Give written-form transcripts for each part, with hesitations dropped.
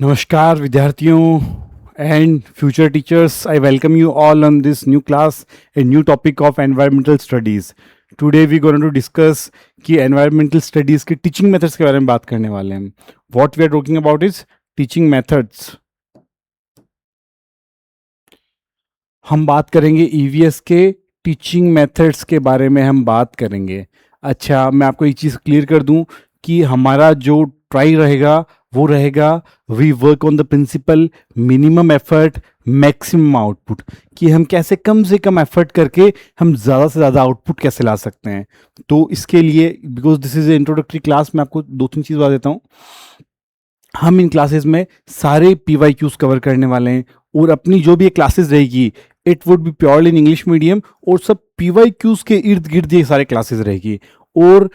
नमस्कार विद्यार्थियों and future teachers. I welcome you all on this new class, a new topic of environmental studies. Today we going to discuss कि environmental studies के teaching methods के बारे में बात करने वाले हैं. What we are talking about is teaching methods. हम बात करेंगे EVS के टीचिंग मेथड्स के बारे में हम बात करेंगे. अच्छा, मैं आपको एक चीज़ क्लियर कर दूं कि हमारा जो ट्राई रहेगा वो रहेगा we work on the principle minimum effort maximum output, कि हम कैसे कम से कम एफर्ट करके हम ज़्यादा से ज़्यादा आउटपुट कैसे ला सकते हैं. तो इसके लिए, because this is a introductory class, मैं आपको दो तीन चीज़ बता देता हूँ. हम इन क्लासेस में सारे PYQs कवर करने वाले हैं और अपनी जो भी ये क्लासेस रहेगी it would be purely in English medium और सब PYQs के इर्द गिर्द ये सारे क्लासेस रहेगी और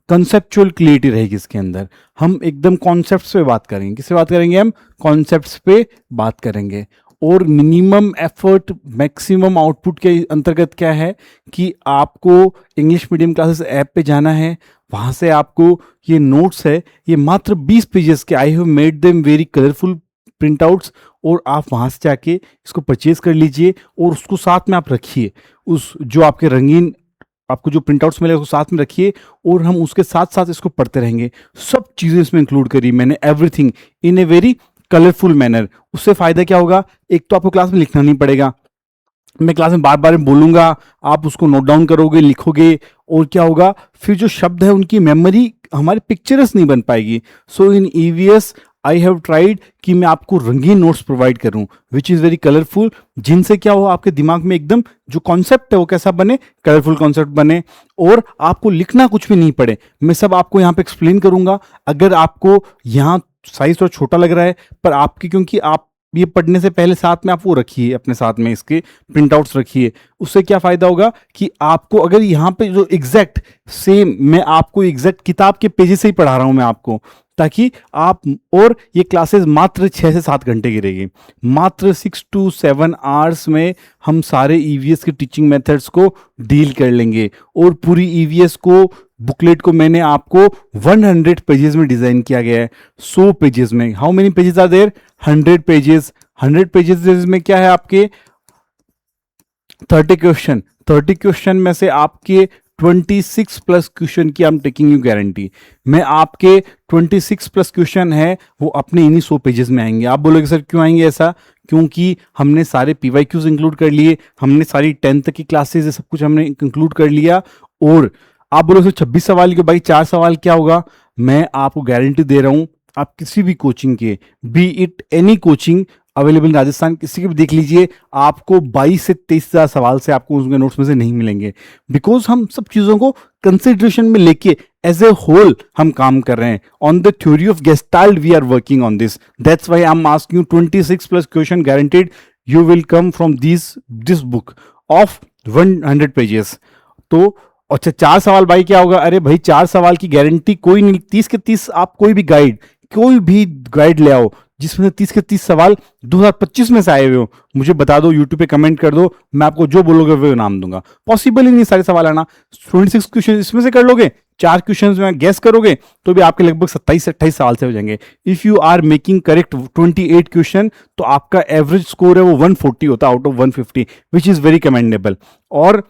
कंसेप्चुअल क्लियरिटी रहेगी इसके अंदर. हम एकदम कॉन्सेप्ट्स पे बात करेंगे. किससे बात करेंगे? हम कॉन्सेप्ट्स पे बात करेंगे. और मिनिमम एफर्ट मैक्सिमम आउटपुट के अंतर्गत क्या है कि आपको इंग्लिश मीडियम क्लासेस ऐप पे जाना है. वहाँ से आपको ये नोट्स है, ये मात्र 20 पेजेस के. I have made them very colourful print outs और आप वहाँ से जाके इसको परचेज कर लीजिए और उसको साथ में आप रखिए. उस जो आपके रंगीन आपको जो प्रिंट आउट्स मिले उसको साथ में रखिए और हम उसके साथ साथ इसको पढ़ते रहेंगे. सब चीज़ें इसमें इंक्लूड करी मैंने, everything in a very colourful manner. उससे फ़ायदा क्या होगा? एक तो आपको क्लास में लिखना नहीं पड़ेगा. मैं क्लास में बार बार बोलूँगा, आप उसको नोट डाउन करोगे, लिखोगे, और क्या होगा फिर जो शब्द है उनकी मेमोरी हमारी पिक्चरस नहीं बन पाएगी. सो इन EVS आई हैव ट्राइड कि मैं आपको रंगीन नोट्स प्रोवाइड करूं विच इज़ वेरी कलरफुल, जिनसे क्या हो आपके दिमाग में एकदम जो कॉन्सेप्ट है वो कैसा बने, कलरफुल कॉन्सेप्ट बने और आपको लिखना कुछ भी नहीं पड़े. मैं सब आपको यहाँ पे एक्सप्लेन करूंगा. अगर आपको यहाँ साइज थोड़ा छोटा लग रहा है पर आपकी, क्योंकि आप ये पढ़ने से पहले साथ में आप वो रखिए, अपने साथ में इसके प्रिंट आउट्स रखिए. उससे क्या फ़ायदा होगा कि आपको अगर यहाँ पे जो एग्जैक्ट सेम मैं आपको एग्जैक्ट किताब के पेजेस से ही पढ़ा रहा हूँ मैं आपको, ताकि आप, और ये क्लासेस मात्र 6 से 7 घंटे की रहेगी. मात्र 6 to 7 आवर्स में हम सारे EVS के टीचिंग मेथड्स को डील कर लेंगे. और पूरी EVS को बुकलेट को मैंने आपको 100 पेजेस में डिज़ाइन किया गया है. 100 पेजेस में, how many pages are there? 100 pages. 100 pages में क्या है आपके 30 क्वेश्चन. 30 क्वेश्चन में से आपके 26 प्लस क्वेश्चन की I am taking you guarantee. मैं आपके 26 प्लस क्वेश्चन है वो अपने इन्हीं 100 पेजेस में आएंगे. आप बोलोगे सर क्यों आएंगे ऐसा? क्योंकि हमने सारे PYQs इंक्लूड कर लिए, हमने सारी 10th की क्लासेस सब कुछ हमने इंक्लूड कर लिया. और आप बोलोगे सर 26 सवाल के, भाई 4 सवाल क्या होगा? मैं आपको गारंटी दे रहा हूं, आप किसी भी कोचिंग के, B it any coaching available in Rajasthan, किसी के भी देख लीजिए, आपको 22 से 23 हज़ार सवाल से आपको उसके नोट्स में से नहीं मिलेंगे. बिकॉज हम सब चीज़ों को कंसिडरेशन में लेके एज ए होल हम काम कर रहे हैं. On the theory of gestalt we are working on this. That's why I am asking you 26 plus question guaranteed you will come from this book of 100 pages. तो अच्छा 4 सवाल भाई क्या होगा? अरे भाई 4 सवाल की गारंटी कोई नहीं. 30 के 30 आप कोई भी गाइड ले आओ जिसमें 30 के 30 सवाल 2025 में से आए हुए हो, मुझे बता दो, यूट्यूब पे कमेंट कर दो, मैं आपको जो बोलोगे वो नाम दूंगा. पॉसिबल ही नहीं सारे सवाल आना. 26 क्वेश्चन इसमें से कर लोगे, 4 क्वेश्चन में गेस करोगे तो भी आपके लगभग 27 से 28 सवाल से हो जाएंगे. If you are making correct 28 question तो आपका एवरेज स्कोर है वो 140 होता है out of 150, which is very commendable. और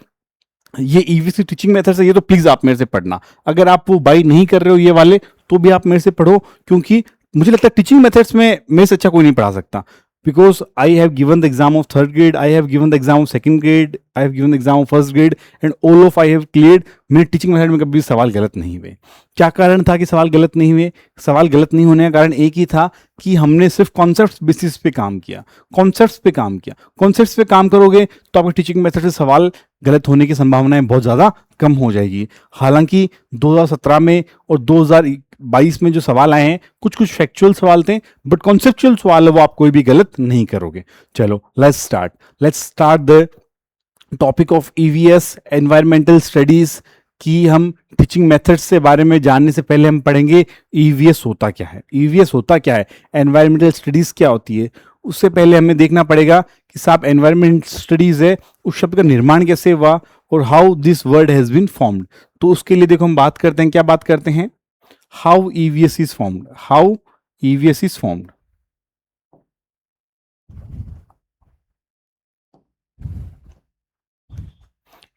ये EVS टीचिंग मेथड्स है, ये तो प्लीज आप मेरे से पढ़ना. अगर आप वो बाई नहीं कर रहे हो ये वाले, तो भी आप मेरे से पढ़ो, क्योंकि मुझे लगता है टीचिंग मेथड्स में मेरे से अच्छा कोई नहीं पढ़ा सकता. Because I have given the exam of 3rd grade, I have given the exam of 2nd grade, I have given the exam of 1st grade and all of I have cleared. मेरे teaching method में कभी सवाल गलत नहीं हुए. क्या कारण था कि सवाल गलत नहीं हुए? सवाल गलत नहीं होने का कारण एक ही था कि हमने सिर्फ कॉन्सेप्ट्स बेसिस पे काम किया. कॉन्सेप्ट्स पे काम किया. कॉन्सेप्ट्स पे काम करोगे तो आपके टीचिंग मेथड से सवाल गलत होने की संभावनाएं बहुत ज़्यादा कम हो जाएगी. हालांकि 2017 में और 2022 में जो सवाल आए हैं कुछ कुछ फैक्चुअल सवाल थे, बट कॉन्सेप्चुअल सवाल है वो आप कोई भी गलत नहीं करोगे. चलो let's start the topic of EVS environmental studies. कि हम टीचिंग मेथड्स से बारे में जानने से पहले हम पढ़ेंगे EVS होता क्या है. EVS होता क्या है, एनवायरमेंटल स्टडीज क्या होती है. उससे पहले हमें देखना पड़ेगा कि साहब एनवायरमेंट स्टडीज है उस शब्द का निर्माण कैसे हुआ और how this word has been formed. तो उसके लिए देखो हम बात करते हैं, क्या बात करते हैं, how EVS is formed. How EVS is formed.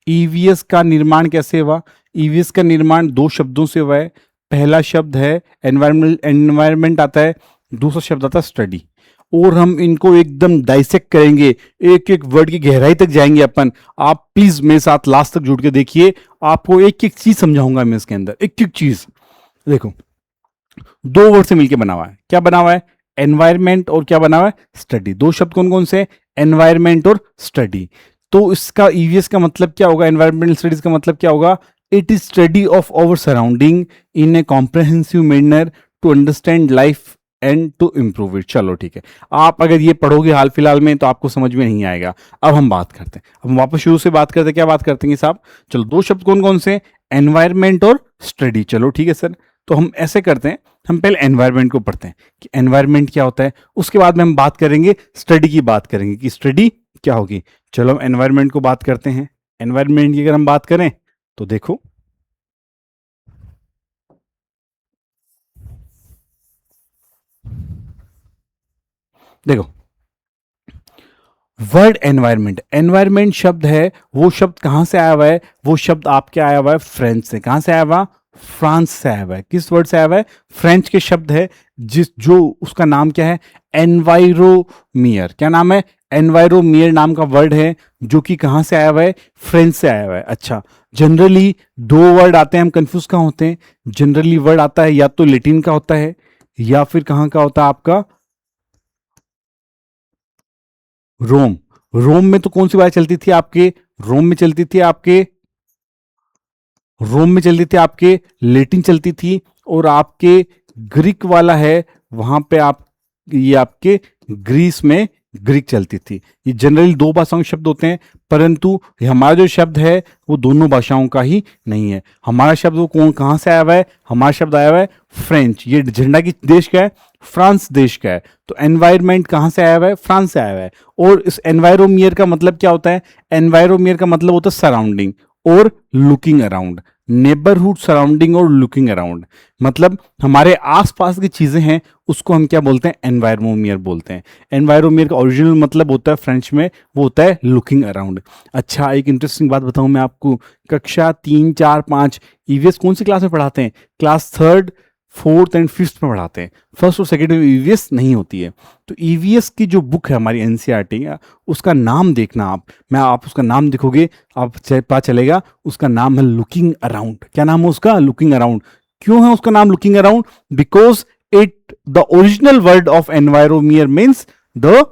EVS का निर्माण कैसे हुआ? ईवीएस का निर्माण दो शब्दों से हुआ है। पहला शब्द है एनवायरमेंट, एनवायरमेंट आता है, दूसरा शब्द आता है स्टडी। और हम इनको एकदम डाइसेक्ट करेंगे, एक एक वर्ड की गहराई तक जाएंगे अपन। आप प्लीज मेरे साथ लास्ट तक जुड़ के देखिए, आपको एक एक चीज समझाऊंगा मैं इसके अंदर, एक एक चीज। देखो, दो वर्ड से मिलकर बना हुआ है। क्या बना हुआ है? एनवायरमेंट और क्या बना हुआ है? स्टडी। दो शब्द कौन कौन से? एनवायरमेंट और स्टडी। तो इसका ईवीएस का मतलब क्या होगा? एनवायरमेंटल स्टडीज का मतलब क्या होगा? It is study of our surrounding in a comprehensive manner to understand life and to improve it. चलो ठीक है, आप अगर ये पढ़ोगे हाल फिलहाल में तो आपको समझ में नहीं आएगा। अब हम बात करते हैं, अब हम वापस शुरू से बात करते हैं। क्या बात करते हैं साहब? चलो, दो शब्द कौन कौन से? एनवायरमेंट और स्टडी। चलो ठीक है सर, तो हम ऐसे करते हैं, हम पहले एनवायरमेंट को पढ़ते हैं कि एनवायरमेंट क्या होता है, उसके बाद में हम बात करेंगे स्टडी की, बात करेंगे कि स्टडी क्या होगी। चलो हम एनवायरमेंट को बात करते हैं। एनवायरमेंट की अगर हम बात करें तो देखो, देखो वर्ड एनवायरमेंट, एनवायरमेंट शब्द है, वो शब्द कहां से आया हुआ है? वो शब्द आपके आया हुआ है फ्रेंच से। कहां से आया हुआ? फ्रांस से आया हुआ है। किस वर्ड से आया हुआ है? फ्रेंच के शब्द है, जिस जो उसका नाम क्या है? एनवायरोमियर। क्या नाम है? एनवायरोमियर नाम का वर्ड है, जो कि कहां से आया हुआ है? फ्रेंच से आया हुआ है। अच्छा, जनरली दो वर्ड आते हैं, हम कंफ्यूज कहां होते हैं? जनरली वर्ड आता है या तो लेटिन का होता है या फिर कहां का होता है आपका? रोम। रोम में तो कौन सी बात चलती थी आपके? रोम में चलती थी आपके, रोम में चलती थी आपके लेटिन चलती थी, और आपके ग्रीक वाला है वहां पे आप, ये आपके ग्रीस में ग्रीक चलती थी। ये जनरली दो भाषाओं के शब्द होते हैं, परंतु ये हमारा जो शब्द है वो दोनों भाषाओं का ही नहीं है। हमारा शब्द वो कौन, कहां से आया हुआ है? हमारा शब्द आया हुआ है फ्रेंच। ये झंडा की देश का है? फ्रांस देश का है। तो एनवायरमेंट कहां से आया हुआ है? फ्रांस से आया हुआ है। और इस एनवायरोमियर का मतलब क्या होता है? एनवायरोमियर का मतलब होता है सराउंडिंग और लुकिंग अराउंड। नेबरहुड, सराउंडिंग और लुकिंग अराउंड, मतलब हमारे आसपास की चीजें हैं, उसको हम क्या बोलते हैं? एनवायरोमियर बोलते हैं। एनवायरोमियर का ओरिजिनल मतलब होता है फ्रेंच में, वो होता है लुकिंग अराउंड। अच्छा, एक इंटरेस्टिंग बात बताऊं मैं आपको, कक्षा 3, 4, 5 ईवीएस कौन सी क्लास में पढ़ाते हैं? Class third, fourth and fifth में पढ़ाते हैं। फर्स्ट और सेकेंड में ईवीएस नहीं होती है। तो ईवीएस की जो बुक है हमारी एनसीईआरटी का, उसका नाम देखना आप उसका नाम देखोगे, आप पता चलेगा उसका नाम है लुकिंग अराउंड। क्या नाम है उसका? Looking around. क्यों है उसका नाम looking around? Because it the original word of एनवायरोमियर मीन्स द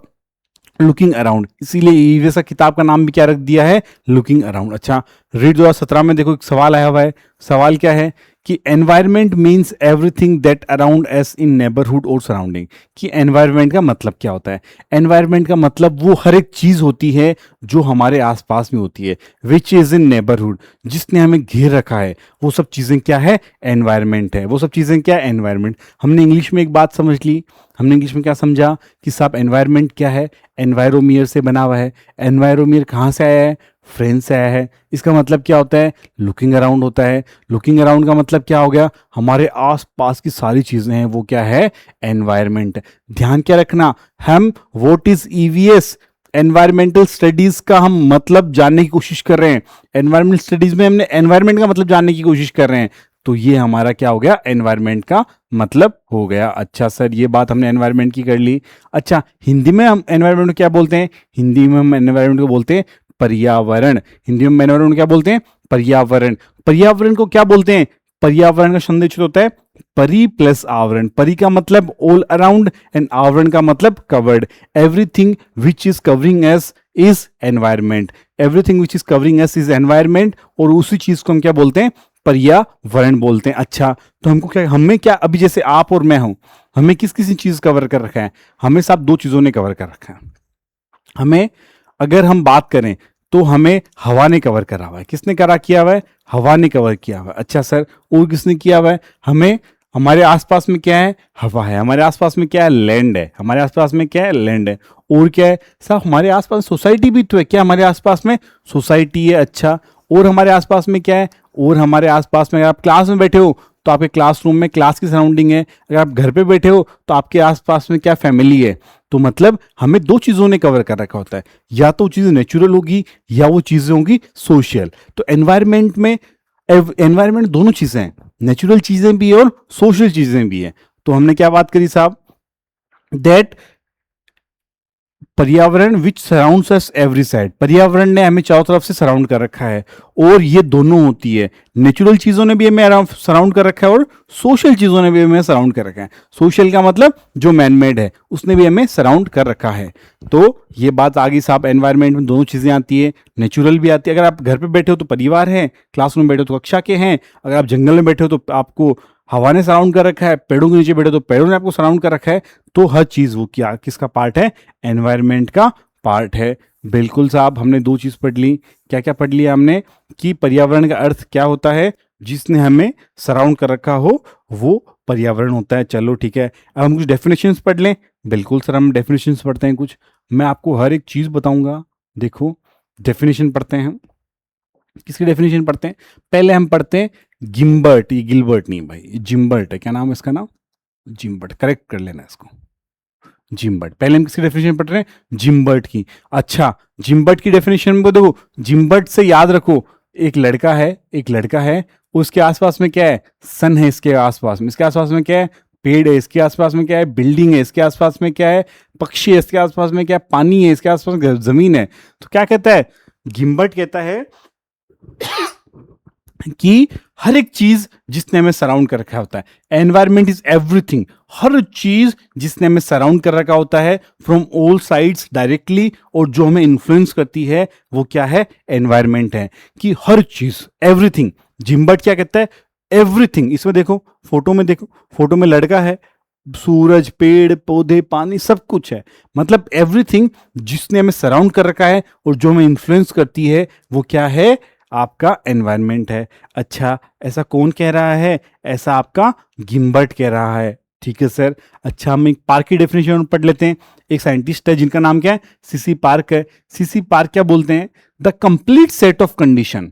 लुकिंग अराउंड, इसीलिए ईवीएस का किताब का नाम भी क्या रख दिया है? Looking around. अच्छा, रीड 2017 में देखो एक सवाल आया हुआ है। सवाल क्या है कि environment means everything that around S in neighbourhood और सराउंडिंग। कि एनवायरमेंट का मतलब क्या होता है? एनवायरमेंट का मतलब वो हर एक चीज होती है जो हमारे आसपास में होती है, विच इज इन नेबरहुड, जिसने हमें घेर रखा है, वो सब चीजें क्या है? एनवायरमेंट है। वो सब चीजें क्या है? एनवायरमेंट। हमने इंग्लिश में एक बात समझ ली, हमने इंग्लिश में क्या समझा कि साहब एनवायरमेंट क्या है? एनवायरोमियर से बना हुआ है। एनवायरोमियर कहाँ से आया है? फ्रेंच से आया है। इसका मतलब क्या होता है? लुकिंग अराउंड होता है। लुकिंग अराउंड का मतलब क्या हो गया? हमारे आसपास की सारी चीजें हैं वो क्या है? एनवायरमेंट। ध्यान क्या रखना, हम what is EVS, environmental studies का हम मतलब जानने की कोशिश कर रहे हैं। एनवायरमेंटल स्टडीज में हमने एनवायरमेंट का मतलब जानने की कोशिश कर रहे हैं, तो ये हमारा क्या हो गया? एनवायरमेंट का मतलब हो गया। अच्छा सर, ये बात हमने एनवायरमेंट की कर ली। अच्छा, हिंदी में हम एनवायरमेंट को क्या बोलते हैं? हिंदी में हम एनवायरमेंट को बोलते हैं पर्यावरण। हिंदी में एनवायरमेंट क्या बोलते हैं? पर्यावरण। पर्यावरण को क्या बोलते हैं? पर्यावरण का संदेश होता है परि प्लस आवरण। परि का मतलब ऑल अराउंड एंड आवरण का मतलब covered. Everything which is covering S is environment. Everything which is covering S is environment, और उसी चीज को हम क्या बोलते हैं? पर्यावरण बोलते हैं। अच्छा, तो हमको क्या, हमें क्या, अभी जैसे आप और मैं हूं, हमें किस किस चीज कवर कर रखा है? हमें सब दो चीजों ने कवर कर रखा है। हमें, अगर हम बात करें तो हमें हवा ने कवर करा हुआ है। किसने करा किया हुआ है? हवा ने कवर किया हुआ है। अच्छा सर, और किसने किया हुआ है? हमें, हमारे आसपास में क्या है? हवा है। हमारे आसपास में क्या है? लैंड है। हमारे आसपास में क्या है? लैंड है। और क्या है साहब? हमारे आसपास सोसाइटी भी तो है। क्या हमारे आसपास में सोसाइटी है? अच्छा, और हमारे आसपास में क्या है? और हमारे आसपास में, अगर आप क्लास में बैठे हो तो आपके क्लासरूम में क्लास की सराउंडिंग है, अगर आप घर पे बैठे हो तो आपके आसपास में क्या फैमिली है। तो मतलब हमें दो चीजों ने कवर कर रखा होता है, या तो चीजें नेचुरल होगी या वो चीजें होंगी सोशल। तो एनवायरमेंट में एनवायरमेंट दोनों चीजें हैं, नेचुरल चीजें भी है और सोशल चीजें भी है। तो हमने क्या बात करी साहब, दैट पर्यावरण विच सराउंड्स अस एवरी साइड, पर्यावरण ने हमें चारों तरफ से सराउंड कर रखा है, और ये दोनों होती है, नेचुरल चीजों ने भी हमें सराउंड कर रखा है और सोशल चीजों ने भी हमें सराउंड कर रखा है। सोशल का मतलब जो मैनमेड है उसने भी हमें सराउंड कर रखा है। तो ये बात आ गई साहब, एनवायरमेंट में दोनों चीजें आती है, नेचुरल भी आती है। अगर आप घर पे बैठे हो तो परिवार है, क्लासरूम में बैठे हो तो कक्षा के हैं, अगर आप जंगल में बैठे हो तो आपको हवा ने सराउंड कर रखा है, पेड़ों के नीचे बैठे तो पेड़ों ने आपको सराउंड कर रखा है। तो हर चीज वो क्या किसका पार्ट है, एनवायरमेंट का पार्ट है। बिल्कुल साहब, हमने दो चीज पढ़ ली। क्या क्या पढ़ लिया हमने, कि पर्यावरण का अर्थ क्या होता है, जिसने हमें सराउंड कर रखा हो वो पर्यावरण होता है। चलो ठीक है, अब हम कुछ डेफिनेशंस पढ़ लें। बिल्कुल सर, हम डेफिनेशंस पढ़ते हैं कुछ, मैं आपको हर एक चीज बताऊंगा। देखो डेफिनेशन पढ़ते हैं हम, किसकी डेफिनेशन पढ़ते हैं, पहले हम पढ़ते हैं गिम्बर्ट, ये गिलबर्ट नहीं भाई, जिम्बर्ट है, क्या नाम है इसका, नाम जिम्बर्ट, करेक्ट कर लेना इसको, जिम्बर्ट। पहले हम किसकी डेफिनेशन पढ़ रहे हैं, जिम्बर्ट की। अच्छा, जिम्बर्ट की डेफिनेशन में देखो, जिम्बर्ट से याद रखो, एक लड़का है, एक लड़का है, उसके आसपास में क्या है, सन है, इसके आसपास में, इसके आसपास में क्या है, पेड़ है, इसके आसपास में क्या है, बिल्डिंग है, इसके आसपास में क्या है, पक्षी है, इसके आसपास में क्या है, पानी है, इसके आसपास में जमीन है। तो क्या कहता है, गिम्बर्ट कहता है कि हर एक चीज जिसने हमें सराउंड कर रखा होता है, एनवायरमेंट इज एवरीथिंग, हर चीज जिसने हमें सराउंड कर रखा होता है फ्रॉम ऑल साइड्स डायरेक्टली, और जो हमें इन्फ्लुएंस करती है वो क्या है, एनवायरमेंट है। कि हर चीज, एवरीथिंग, जिम्बर्ट क्या कहता है, एवरीथिंग। इसमें देखो, फोटो में देखो, फोटो में लड़का है, सूरज, पेड़ पौधे, पानी, सब कुछ है, मतलब एवरीथिंग जिसने हमें सराउंड कर रखा है और जो हमें इन्फ्लुएंस करती है वो क्या है, आपका एनवायरनमेंट है। अच्छा, ऐसा कौन कह रहा है, ऐसा आपका गिम्बर्ट कह रहा है। ठीक है सर। अच्छा, हम एक पार्क की डेफिनेशन पढ़ लेते हैं। एक साइंटिस्ट है जिनका नाम क्या है, सीसी पार्क है। सीसी पार्क क्या बोलते हैं, the complete set of condition,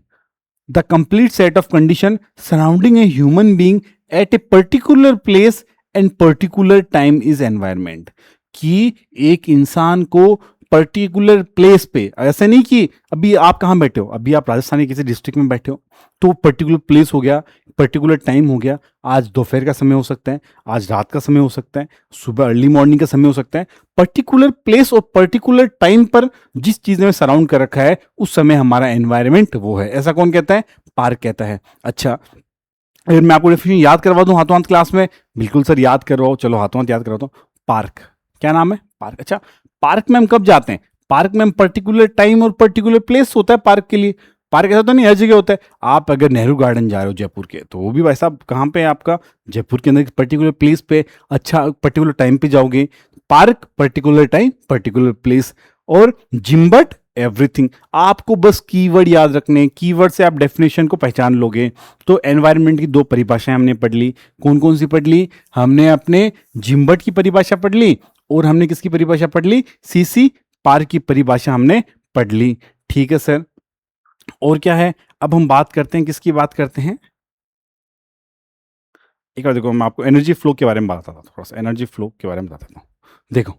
the complete set of condition surrounding a human being at a particular place and particular time is environment. कि एक इंसान को पर्टिकुलर प्लेस पे, ऐसा नहीं कि अभी आप कहाँ बैठे हो, अभी आप राजस्थान के किसी डिस्ट्रिक्ट में बैठे हो तो पर्टिकुलर प्लेस हो गया, पर्टिकुलर टाइम हो गया, आज दोपहर का समय हो सकता है, आज रात का समय हो सकता है, सुबह अर्ली मॉर्निंग का समय हो सकता है। पर्टिकुलर प्लेस और पर्टिकुलर टाइम पर जिस चीज ने सराउंड कर रखा है उस समय हमारा एनवायरमेंट वो है। ऐसा कौन कहता है, पार्क कहता है। अच्छा, अगर मैं आपको डेफिनेशन याद करवा दूं हाथों हाथ क्लास में, बिल्कुल सर याद करवाओ, चलो हाथों हाथ याद करवाता हूं। पार्क, क्या नाम है, पार्क। अच्छा, पार्क में हम कब जाते हैं, पार्क में हम पर्टिकुलर टाइम और पर्टिकुलर प्लेस होता है पार्क के लिए। पार्क ऐसा तो नहीं हर जगह होता है, आप अगर नेहरू गार्डन जा रहे हो जयपुर के तो वो भी वैसा कहाँ पे है आपका, जयपुर के अंदर पर्टिकुलर प्लेस पे, अच्छा पर्टिकुलर टाइम पे जाओगे। Park particular time particular place, और जिम्बट एवरीथिंग। आपको बस कीवर्ड याद रखने, कीवर्ड से आप डेफिनेशन को पहचान लोगे। तो एनवायरनमेंट की दो परिभाषाएं हमने पढ़ ली, कौन कौन सी पढ़ ली, हमने अपने जिम्बट की परिभाषा पढ़ ली और हमने किसकी परिभाषा पढ़ ली, सीसी पार्क की परिभाषा हमने पढ़ ली। ठीक है सर। और क्या है, अब हम बात करते हैं, किसकी बात करते हैं, एक बार देखो, मैं आपको एनर्जी फ्लो के बारे में बताता था, थोड़ा सा एनर्जी फ्लो के बारे में बताता हूँ। देखो,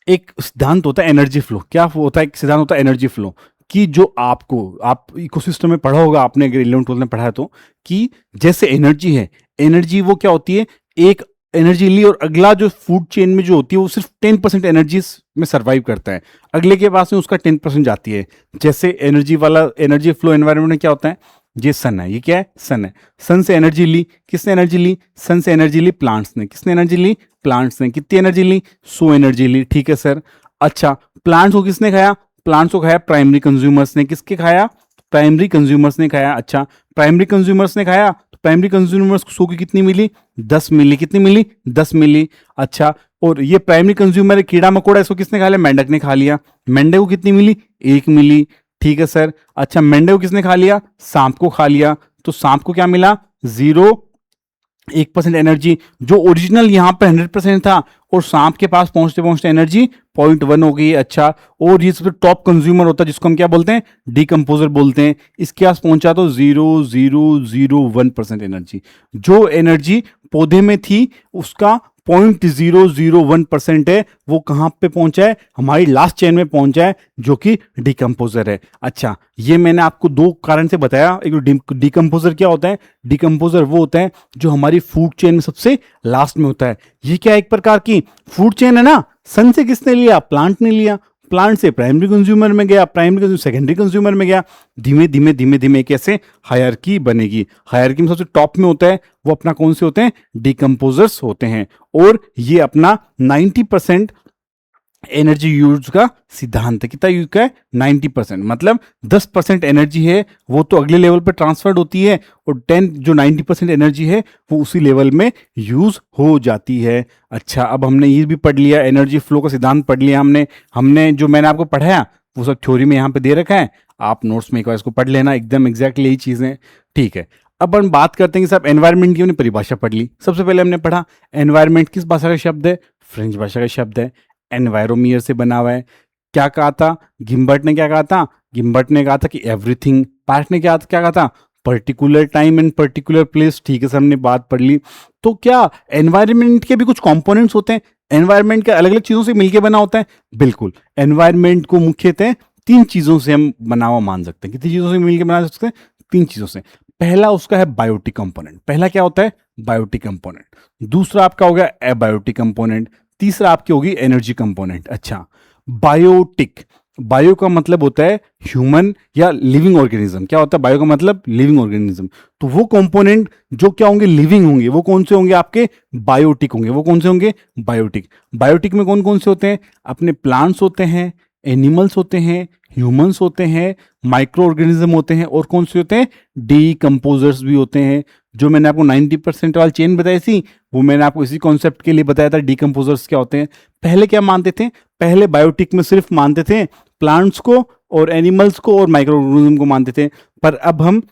एक सिद्धांत होता है एनर्जी फ्लो। क्या होता है, एक सिद्धांत होता है एनर्जी फ्लो, कि जो आपको, आप इकोसिस्टम में पढ़ा होगा आपने, अगर 11-12 में पढ़ा है तो, कि जैसे एनर्जी है, एनर्जी वो क्या होती है, एक एनर्जी ली और अगला जो फूड चेन में जो होती है वो सिर्फ 10% एनर्जी में सर्वाइव करता है, अगले के पास में उसका 10% जाती है। जैसे एनर्जी वाला, एनर्जी फ्लो एनवायरनमेंट में क्या होता है, ये सन है, ये क्या है, सन है, सन से एनर्जी ली, किसने एनर्जी ली, सन से एनर्जी ली प्लांट्स ने, किसने एनर्जी ली, प्लांट्स ने। कितनी एनर्जी ली, 100 एनर्जी ली। ठीक है सर। अच्छा, प्लांट्स को किसने खाया, प्लांट्स को खाया प्राइमरी कंज्यूमर्स ने। किसके खाया, प्राइमरी कंज्यूमर्स ने खाया। अच्छा, प्राइमरी कंज्यूमर्स ने खाया तो प्राइमरी कंज्यूमर्स को 100 की कितनी मिली, 10 मिली। कितनी मिली, 10 मिली। अच्छा, और ये प्राइमरी कंज्यूमर है कीड़ा मकोड़ा, इसको किसने खा लिया, मेंढक ने खा लिया, मेंढक को कितनी मिली, 1 मिली। ठीक है सर। अच्छा, मेंढक को किसने खा लिया, सांप को खा लिया, तो सांप को क्या मिला, 0, 1% एनर्जी। जो ओरिजिनल यहां पर 100% था और सांप के पास पहुंचते पहुंचते एनर्जी 0.1 हो गई, अच्छा। और ये सबसे टॉप कंज्यूमर होता है जिसको हम क्या बोलते हैं, डिकम्पोजर बोलते हैं। इसके पास पहुंचा तो 0.001% एनर्जी। जो एनर्जी पौधे में थी उसका 0.001% है, वो कहां पे पहुंचा है, हमारी लास्ट चेन में पहुंचा है, जो कि डिकम्पोजर है। अच्छा, ये मैंने आपको दो कारण से बताया। एक डिकम्पोजर क्या होता है, डिकम्पोजर वो होता है जो हमारी फूड चेन में सबसे लास्ट में होता है। ये क्या एक प्रकार की फूड चेन है ना। सन से किसने लिया, प्लांट ने लिया, प्लांट से प्राइमरी कंज्यूमर में गया, प्राइमरी कंज्यूमर सेकेंडरी कंज्यूमर में गया, धीमे धीमे धीमे धीमे कैसे हायरकी बनेगी। हायरकी में सबसे टॉप में होता है वो अपना कौन से होते हैं, डिकम्पोजर्स होते हैं। और ये अपना 90% एनर्जी यूज का सिद्धांत है। कितना यूज का है, 90%। मतलब 10% एनर्जी है वो तो अगले लेवल पे ट्रांसफर्ड होती है, और 90% एनर्जी है वो उसी लेवल में यूज हो जाती है। अच्छा, अब हमने ये भी पढ़ लिया, एनर्जी फ्लो का सिद्धांत पढ़ लिया हमने। हमने जो मैंने आपको पढ़ाया वो सब थ्योरी में यहाँ पे दे रखा है, आप नोट्स में एक बार इसको पढ़ लेना, एकदम एग्जैक्टली यही चीजें। ठीक है, अब हम बात करते हैं कि साहब एनवायरनमेंट की हमने परिभाषा पढ़ ली। सबसे पहले हमने पढ़ा एनवायरनमेंट किस भाषा का शब्द है, फ्रेंच भाषा का शब्द है, एनवायरोमियर से बना हुआ है। क्या कहा था गिम्बर्ट ने, क्या कहा था, गिम्बर्ट ने कहा था कि एवरीथिंग। पार्ट ने क्या कहा था, particular time and particular place. ठीक है सर, हमने बात पढ़ ली। तो क्या एनवायरनमेंट के भी कुछ कंपोनेंट्स होते हैं, एनवायरनमेंट के अलग अलग चीजों से मिलकर बना होता है। बिल्कुल, एनवायरनमेंट को मुख्यतः तीन चीजों से हम बना हुआ मान सकते हैं। कितनी चीजों से मिलकर बना सकते हैं, तीन चीजों से। पहला उसका है बायोटिक कंपोनेंट, पहला क्या होता है, बायोटिक कंपोनेंट। दूसरा आपका हो गया एबायोटिक कंपोनेंट, तीसरा आपकी होगी एनर्जी कंपोनेंट। अच्छा, बायोटिक, बायो का मतलब होता है ह्यूमन या लिविंग ऑर्गेनिज्म। क्या होता है बायो का मतलब, लिविंग ऑर्गेनिज्म। तो वो कंपोनेंट जो क्या होंगे, लिविंग होंगे, वो कौन से होंगे आपके, बायोटिक होंगे। वो कौन से होंगे, बायोटिक। बायोटिक में कौन कौन से होते हैं, अपने प्लांट्स होते हैं, एनिमल्स होते हैं, ह्यूमंस होते हैं, माइक्रो ऑर्गेनिज्म होते हैं, और कौन से होते हैं, डीकंपोजर्स भी होते हैं। जो मैंने आपको 90% वाली चेन बताई थी, वो मैंने आपको इसी कॉन्सेप्ट के लिए बताया था, डीकंपोजर्स क्या होते हैं। पहले क्या मानते थे, पहले बायोटिक में सिर्फ मानते थे प्लांट्स को और एनिमल्स को और माइक्रो ऑर्गेनिज्म को मानते थे, पर अब हम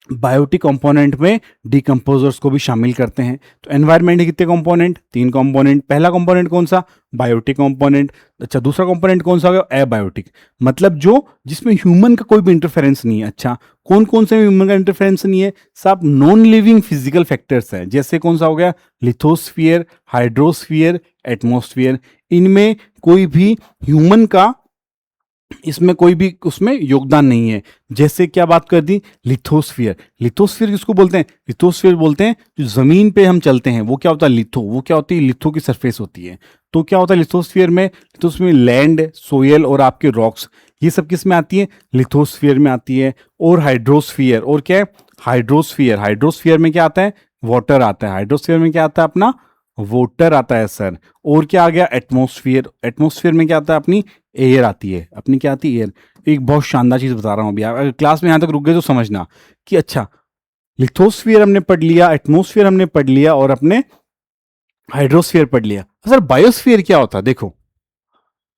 बायोटिक कंपोनेंट में डिकम्पोजर्स को भी शामिल करते हैं। तो एनवायरनमेंट के कितने कंपोनेंट, तीन कंपोनेंट। पहला कंपोनेंट कौन सा, बायोटिक कंपोनेंट। अच्छा, दूसरा कंपोनेंट कौन सा हो गया, एबायोटिक, मतलब जो जिसमें ह्यूमन का कोई भी इंटरफेरेंस नहीं है। अच्छा, कौन कौन से ह्यूमन का इंटरफेरेंस नहीं है, सब नॉन लिविंग फिजिकल फैक्टर्स है। जैसे कौन सा हो गया, लिथोस्फीयर, हाइड्रोस्फीयर, एटमॉस्फेयर। इनमें कोई भी ह्यूमन का इसमें कोई भी उसमें योगदान नहीं है। जैसे क्या बात कर दी, लिथोस्फीयर। लिथोस्फीयर किसको बोलते हैं, लिथोस्फीयर बोलते हैं जो जमीन पे हम चलते हैं, वो क्या होता है, लिथो। वो क्या होती है, लिथो की सरफेस होती है। तो क्या होता है लिथोस्फीयर में, लिथोस्फीयर में लैंड, सोयल और आपके रॉक्स, ये सब किस में आती है, लिथोस्फीयर में आती है। और हाइड्रोस्फीयर, और क्या है, हाइड्रोस्फीयर। हाइड्रोस्फीयर में क्या आता है, वाटर आता है। हाइड्रोस्फीयर में क्या आता है, अपना वोटर आता है सर। और क्या आ गया, एटमॉस्फेयर। एटमॉस्फेयर में क्या आता है, अपनी एयर आती है। अपनी क्या आती है, एयर। एक बहुत शानदार चीज बता रहा हूं अभी, आप अगर क्लास में यहां तक रुक गए तो समझना कि अच्छा, लिथोस्फीयर हमने पढ़ लिया, एटमॉस्फेयर हमने पढ़ लिया, और अपने हाइड्रोस्फीयर पढ़ लिया। सर बायोस्फीयर क्या होता है, देखो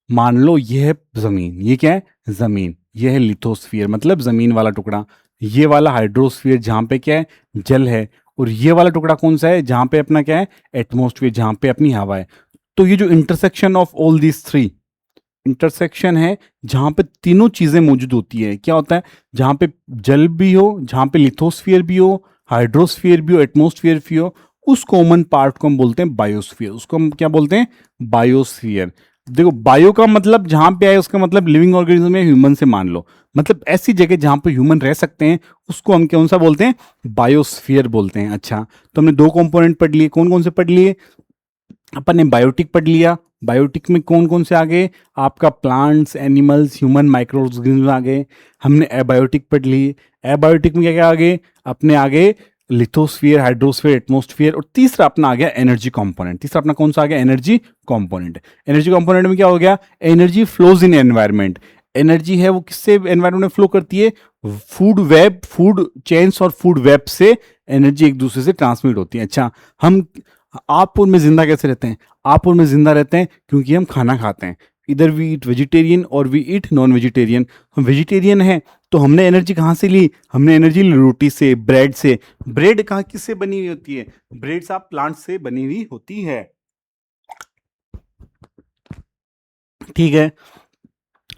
मान लो ये है जमीन, ये क्या है, जमीन, ये है लिथोस्फीयर मतलब जमीन वाला टुकड़ा। ये वाला हाइड्रोस्फीयर जहां पे क्या है, जल है। और ये वाला टुकड़ा कौन सा है, जहां पे अपना क्या है, एटमॉस्फेयर, जहां पे अपनी हवा है। तो ये जो intersection of all these three, intersection है जहां पे तीनों चीजें मौजूद होती है। क्या होता है, जहां पे जल भी हो, जहां पे लिथोस्फीयर भी हो, हाइड्रोस्फीयर भी हो, एटमॉस्फेयर भी हो, उस कॉमन पार्ट को हम बोलते हैं बायोस्फीयर। उसको हम क्या बोलते हैं, बायोस्फीयर। देखो बायो का मतलब जहां पे आए उसका मतलब लिविंग ऑर्गेनिज्म है, ह्यूमन से मान लो, मतलब ऐसी जगह जहां पे ह्यूमन रह सकते हैं उसको हम कौन सा बोलते हैं, बायोस्फीयर बोलते हैं। अच्छा, तो हमने दो कंपोनेंट पढ़ लिए, कौन कौन से पढ़ लिए, अपन ने बायोटिक पढ़ लिया। बायोटिक में कौन कौन से आ गए, आपका plants, animals, human, micro organism आ गए। हमने एबायोटिक पढ़ ली। एबायोटिक में क्या क्या आ गए, अपने आ गए लिथोस्फीयर, हाइड्रोस्फीयर, एटमॉस्फेयर। और तीसरा अपना आ गया एनर्जी कंपोनेंट। तीसरा अपना कौन सा आ गया, एनर्जी कंपोनेंट। एनर्जी कंपोनेंट में क्या हो गया, energy flows in environment. Energy है वो किससे एनवायरनमेंट में फ्लो करती है, फूड वेब, फूड चेन्स और फूड वेब से एनर्जी एक दूसरे से ट्रांसमिट होती है। अच्छा, हम आप और मैं जिंदा कैसे रहते हैं, आप और मैं जिंदा रहते हैं क्योंकि हम खाना खाते हैं। इधर वी ईट वेजिटेरियन और वी ईट नॉन वेजिटेरियन। हम वेजिटेरियन हैं तो हमने एनर्जी कहाँ से ली, हमने एनर्जी ली रोटी से, ब्रेड से। ब्रेड कहाँ किससे बनी हुई होती है, ब्रेड साहब प्लांट से बनी हुई होती है। ठीक है,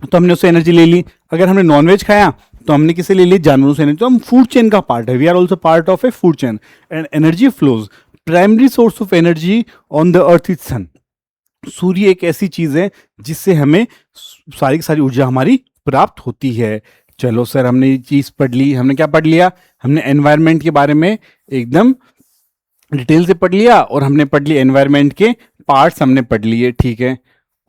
तो हमने उससे एनर्जी ले ली। अगर हमने नॉनवेज खाया तो हमने किसे ले ली, जानवरों से एनर्जी। तो हम फूड चेन का पार्ट है, we are also part of a food chain. And energy flows, primary source of energy on the earth is sun. सूर्य एक ऐसी चीज है जिससे हमें सारी की सारी ऊर्जा हमारी प्राप्त होती है। चलो सर, हमने ये चीज पढ़ ली। हमने क्या पढ़ लिया, हमने एनवायरनमेंट के बारे में एकदम डिटेल से पढ़ लिया, और हमने पढ़ लिया एनवायरनमेंट के पार्ट्स हमने पढ़ लिए, ठीक है।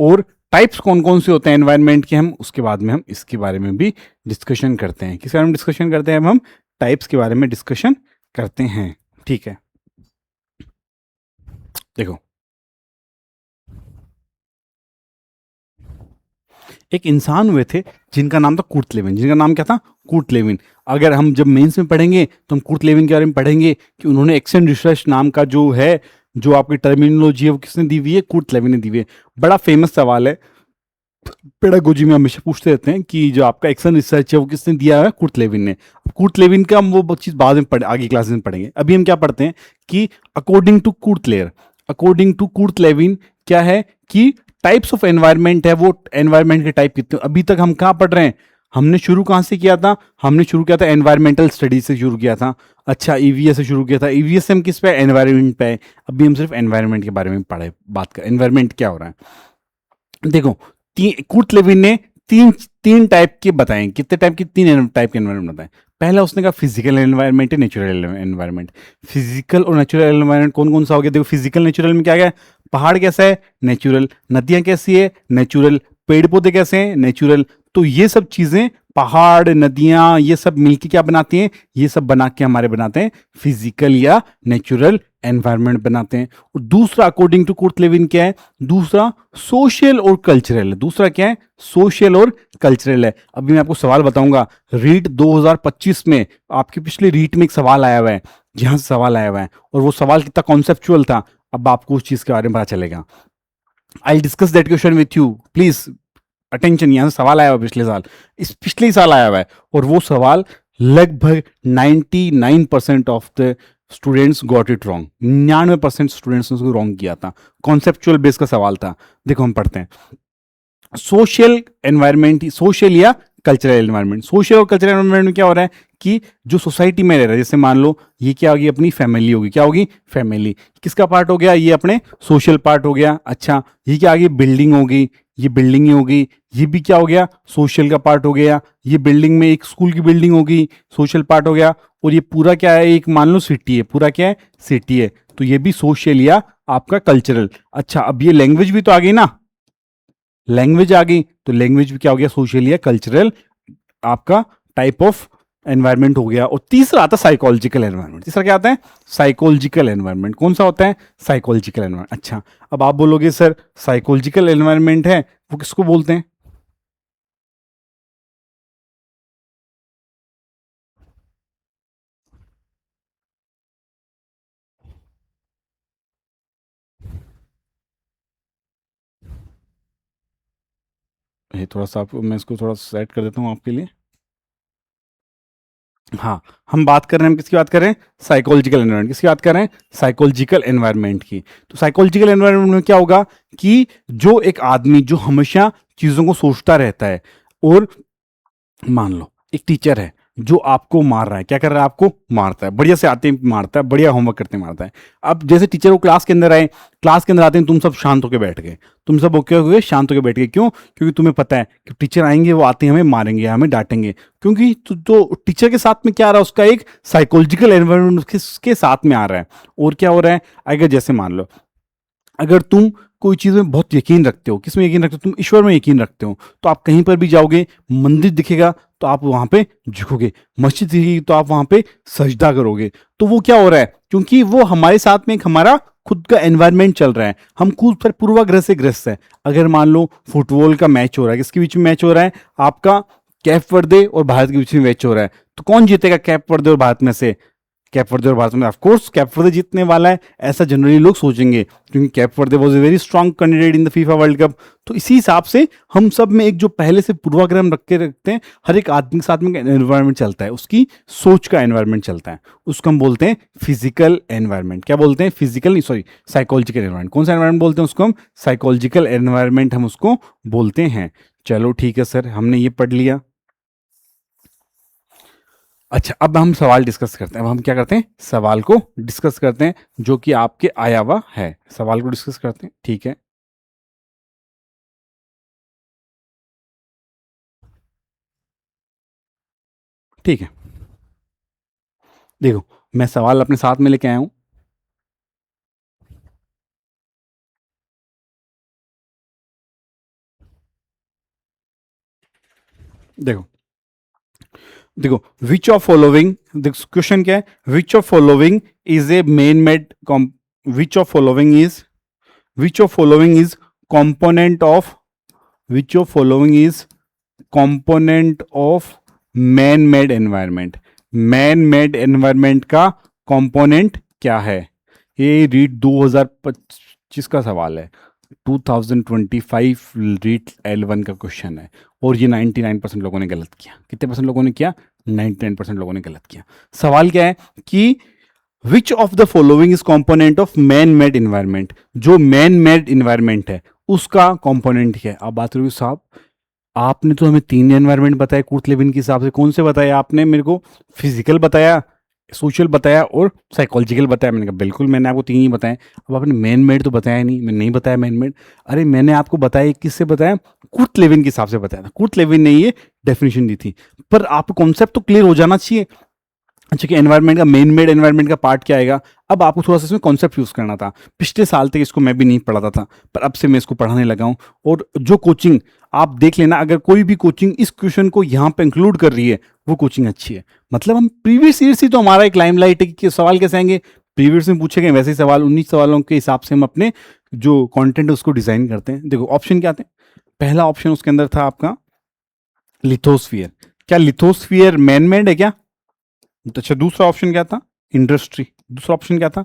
और टाइप्स कौन कौन से होते हैं एनवायरनमेंट के, हम उसके बाद में हम इसके बारे में भी डिस्कशन करते हैं। किस बारे में डिस्कशन करते हैं, हम टाइप्स के बारे में डिस्कशन करते हैं, ठीक है। देखो, एक इंसान हुए थे जिनका नाम था कूर्ट लेविन। जिनका नाम क्या था, कूर्ट लेविन। अगर हम जब मेंस में पढ़ेंगे तो हम कूर्ट लेविन के बारे में पढ़ेंगे कि उन्होंने एक्सेंट रिसर्च नाम का जो है, जो आपकी टर्मिनोलॉजी है, वो किसने दी हुई है, कूर्ट लेविन ने दी हुई है। बड़ा फेमस सवाल है, पेडागोजी में हमेशा पूछते रहते हैं कि जो आपका एक्सेंट रिसर्च है वो किसने दिया है, कूर्ट लेविन ने। कूर्ट लेविन का हम वो चीज़ बाद में आगे क्लासेस में पढ़ेंगे। अभी हम क्या पढ़ते हैं कि according to Kurt Layer, according to Kurt Lewin क्या है कि टाइप्स ऑफ एनवायरनमेंट है, वो एनवायरनमेंट के टाइप कितने। अभी तक हम कहाँ पढ़ रहे हैं, हमने शुरू कहाँ से किया था, हमने शुरू किया था एनवायरमेंटल स्टडीज से शुरू किया था। अच्छा, ईवीएस से शुरू किया था। ईवीएस से हम किस पे, एनवायरनमेंट पे। अभी हम सिर्फ एनवायरनमेंट के बारे में पढ़े, बात कर एनवायरनमेंट क्या हो रहा है। देखो, कूर्ट लेविन ने तीन तीन टाइप के बताए। कितने टाइप के, तीन टाइप के एनवायरनमेंट बताए। पहला उसने कहा फिजिकल एनवायरनमेंट है, नेचुरल एनवायरनमेंट। फिजिकल और नेचुरल एनवायरनमेंट कौन कौन सा हो गया, देखो फिजिकल नेचुरल में क्या है, पहाड़ कैसा है, नेचुरल। नदियां कैसी है, नेचुरल। पेड़ पौधे कैसे हैं, नेचुरल। तो ये सब चीजें, पहाड़, नदियां, ये सब मिलके क्या बनाती हैं, ये सब बना के हमारे बनाते हैं फिजिकल या नेचुरल एनवायरनमेंट बनाते हैं। और दूसरा अकॉर्डिंग टू कूर्ट लेविन क्या है, दूसरा सोशल और कल्चरल है। दूसरा क्या है, सोशल और कल्चरल है। अभी मैं आपको सवाल बताऊंगा, रीट 2025 में आपके पिछले रीट में एक सवाल आया हुआ है, जहां से सवाल आया हुआ है, और वो सवाल कितना कॉन्सेप्चुअल था, अब आपको उस चीज के बारे में पता चलेगा। I discuss that question with you, please attention. यहां से सवाल आया हुआ पिछले साल, इस पिछले ही साल आया हुआ है, और वो सवाल लगभग 99% of the students got it wrong. 99% students ने उसको रॉन्ग किया था। कॉन्सेप्चुअल बेस का सवाल था। देखो हम पढ़ते हैं, सोशल एनवायरनमेंट, सोशल या कल्चरल एनवायरनमेंट। सोशल और कल्चरल एनवायरनमेंट में क्या हो रहा है कि जो सोसाइटी में रह रहा है, जैसे मान लो ये क्या होगी, अपनी फैमिली होगी। क्या होगी, फैमिली। किसका पार्ट हो गया, ये अपने सोशल पार्ट हो गया। अच्छा, ये क्या आगे, बिल्डिंग होगी, ये बिल्डिंग ही होगी। ये भी क्या हो गया, सोशल का पार्ट हो गया। ये बिल्डिंग में एक स्कूल की बिल्डिंग होगी, सोशल पार्ट हो गया। और ये पूरा क्या है, एक मान लो सिटी है, पूरा क्या है, सिटी है। तो ये भी सोशल या आपका कल्चरल। अच्छा, अब ये लैंग्वेज भी तो आ गई ना, लैंग्वेज आ गई, तो लैंग्वेज भी क्या हो गया, सोशल या कल्चरल आपका टाइप ऑफ एनवायरनमेंट हो गया। और तीसरा आता है साइकोलॉजिकल एनवायरनमेंट। तीसरा क्या आता है, साइकोलॉजिकल एनवायरनमेंट। कौन सा होता है, साइकोलॉजिकल एनवायरनमेंट। अच्छा, अब आप बोलोगे सर साइकोलॉजिकल एनवायरनमेंट है वो किसको बोलते हैं, ये थोड़ा सा आपको मैं इसको थोड़ा सेट कर देता हूँ आपके लिए। हाँ, हम बात कर रहे हैं, हम किसकी बात कर रहे हैं, साइकोलॉजिकल एनवायरनमेंट। किसकी बात कर रहे हैं, साइकोलॉजिकल एनवायरनमेंट की। तो साइकोलॉजिकल एनवायरनमेंट में क्या होगा कि जो एक आदमी जो हमेशा चीजों को सोचता रहता है, और मान लो एक टीचर है जो आपको मार रहा है, क्या कर रहा है, आपको मारता है, बढ़िया से आते ही मारता है, बढ़िया होमवर्क करते ही मारता है। अब जैसे टीचर वो क्लास के अंदर आए, क्लास के अंदर आते हैं, तुम सब शांत होकर बैठ गए, तुम सब ओके हुए शांत होकर बैठ गए। क्यों, क्योंकि तुम्हें पता है कि टीचर आएंगे, वो आते ही हमें मारेंगे, हमें डांटेंगे। क्योंकि तो टीचर के साथ में क्या आ रहा है, उसका एक साइकोलॉजिकल एनवायरनमेंट के साथ में आ रहा है। और क्या हो रहा है, अगर जैसे मान लो अगर तुम कोई चीज में बहुत यकीन रखते हो, किसमें यकीन रखते हो, तुम ईश्वर में यकीन रखते हो, तो आप कहीं पर भी जाओगे, मंदिर दिखेगा तो आप वहां पे झुकोगे, मस्जिद दिखेगी तो आप वहां पे सजदा करोगे। तो वो क्या हो रहा है, क्योंकि वो हमारे साथ में एक हमारा खुद का एनवायरनमेंट चल रहा है, हम खुद पर पूर्वाग्रह से ग्रस्त है। अगर मान लो फुटबॉल का मैच हो रहा है, किसके बीच में मैच हो रहा है, आपका कैप वर्दे और भारत के बीच में मैच हो रहा है, तो कौन जीतेगा कैप वर्दे और भारत में से, कैप वर्दे और भारत में, ऑफकोर्स कैप वर्दे जीतने वाला है, ऐसा जनरली लोग सोचेंगे, क्योंकि cap Varde was a very strong candidate in the FIFA world cup. तो इसी हिसाब से हम सब में एक जो पहले से पूर्वाग्रह हम रख के रखते हैं, हर एक आदमी के साथ में एनवायरमेंट चलता है, उसकी सोच का एनवायरमेंट चलता है, उसको हम बोलते हैं फिजिकल एनवायरमेंट। क्या बोलते हैं? फिजिकल नहीं, सॉरी, साइकोलॉजिकल एनवायरमेंट। कौन सा एनवायरमेंट बोलते हैं उसको? हम साइकोलॉजिकल एनवायरमेंट हम उसको बोलते हैं। चलो ठीक है सर, हमने ये पढ़ लिया। अच्छा, अब हम सवाल डिस्कस करते हैं। अब हम क्या करते हैं? सवाल को डिस्कस करते हैं, जो कि आपके आया हुआ है। सवाल को डिस्कस करते हैं, ठीक है। ठीक है, देखो, मैं सवाल अपने साथ में लेके आया हूं। देखो, देखो, विच ऑफ फॉलोइंग, देखो क्वेश्चन क्या है, which of following is a main made, which of following is, which of following is component of, which of following is component of man made environment? man made environment का component क्या है? ये रीट 2025 का सवाल है, 2025 REET L1 का question है, और ये 99% लोगों ने गलत किया। कितने परसेंट लोगों ने किया? 99% लोगों ने गलत किया। सवाल क्या है कि which of the following is component of man made environment? जो मैन मेड इन्वायरमेंट है उसका कॉम्पोनेंट क्या है? आप बात करोगे साहब, आपने तो हमें तीन एनवायरनमेंट बताया कुर्ट लेविन के हिसाब से, कौन से बताया आपने मेरे को? फिजिकल बताया, सोशल बताया और साइकोलॉजिकल बताया। मैंने कहा बिल्कुल, मैंने आपको तीन ही बताए। अब आपने मैन मेड तो बताया नहीं, मैंने नहीं बताया मैन मेड। अरे मैंने आपको बताया, किससे बताया? कुर्ट लेविन के हिसाब से बताया था। कुर्ट लेविन ने ये डेफिनेशन दी थी, पर आपको कॉन्सेप्ट तो क्लियर हो जाना चाहिए। अच्छा, कि एनवायरनमेंट का, मेन मेड एनवायरनमेंट का पार्ट क्या आएगा। अब आपको थोड़ा सा इसमें कॉन्सेप्ट यूज करना था। पिछले साल तक इसको मैं भी नहीं पढ़ाता था, पर अब से मैं इसको पढ़ाने लगा हूं। और जो कोचिंग आप देख लेना, अगर कोई भी कोचिंग इस क्वेश्चन को यहाँ पे इंक्लूड कर रही है, वो कोचिंग अच्छी है। मतलब हम प्रीवियस ईयर से, तो हमारा एक लाइमलाइट है कि सवाल कैसे आएंगे, प्रीवियस में पूछे गए वैसे ही सवाल, 19 सवालों के हिसाब से हम अपने जो कंटेंट है उसको डिजाइन करते हैं। देखो ऑप्शन क्या थे। पहला ऑप्शन उसके अंदर था आपका लिथोस्फियर। क्या लिथोस्फियर मैन मेड है क्या? तो अच्छा, दूसरा ऑप्शन क्या था? इंडस्ट्री। दूसरा ऑप्शन क्या था?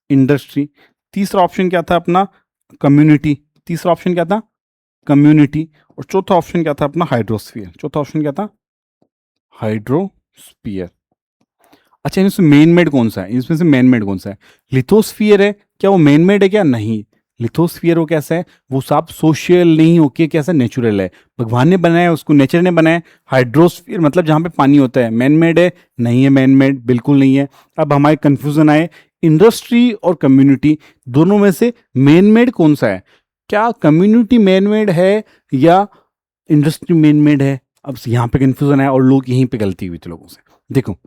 इंडस्ट्री। तीसरा ऑप्शन क्या था अपना? कम्युनिटी। तीसरा ऑप्शन क्या था? कम्युनिटी। और चौथा ऑप्शन क्या था अपना? हाइड्रोस्फीयर। चौथा ऑप्शन क्या था? हाइड्रोस्फीयर। अच्छा, इनमें मेन मेड कौन सा है? इसमें से मेन मेड कौन सा है? लिथोस्फियर है क्या? वो मेन मेड है क्या? नहीं। लिथोस्फियर वो कैसा है? वो साफ सोशल नहीं होके कैसा, नेचुरल है, भगवान ने बनाया उसको, नेचर ने बनाया। हाइड्रोस्फियर मतलब जहां पे पानी होता है, मैन मेड है? नहीं है, मैन मेड बिल्कुल नहीं है। अब हमारे कंफ्यूजन आए, इंडस्ट्री और कम्युनिटी दोनों में से मेन मेड कौन सा है? क्या कम्युनिटी मैन मेड है या इंडस्ट्री मैन मेड है? अब यहां पे कंफ्यूजन आया और लोग यहीं पे गलती हुई थी लोगों से। देखो,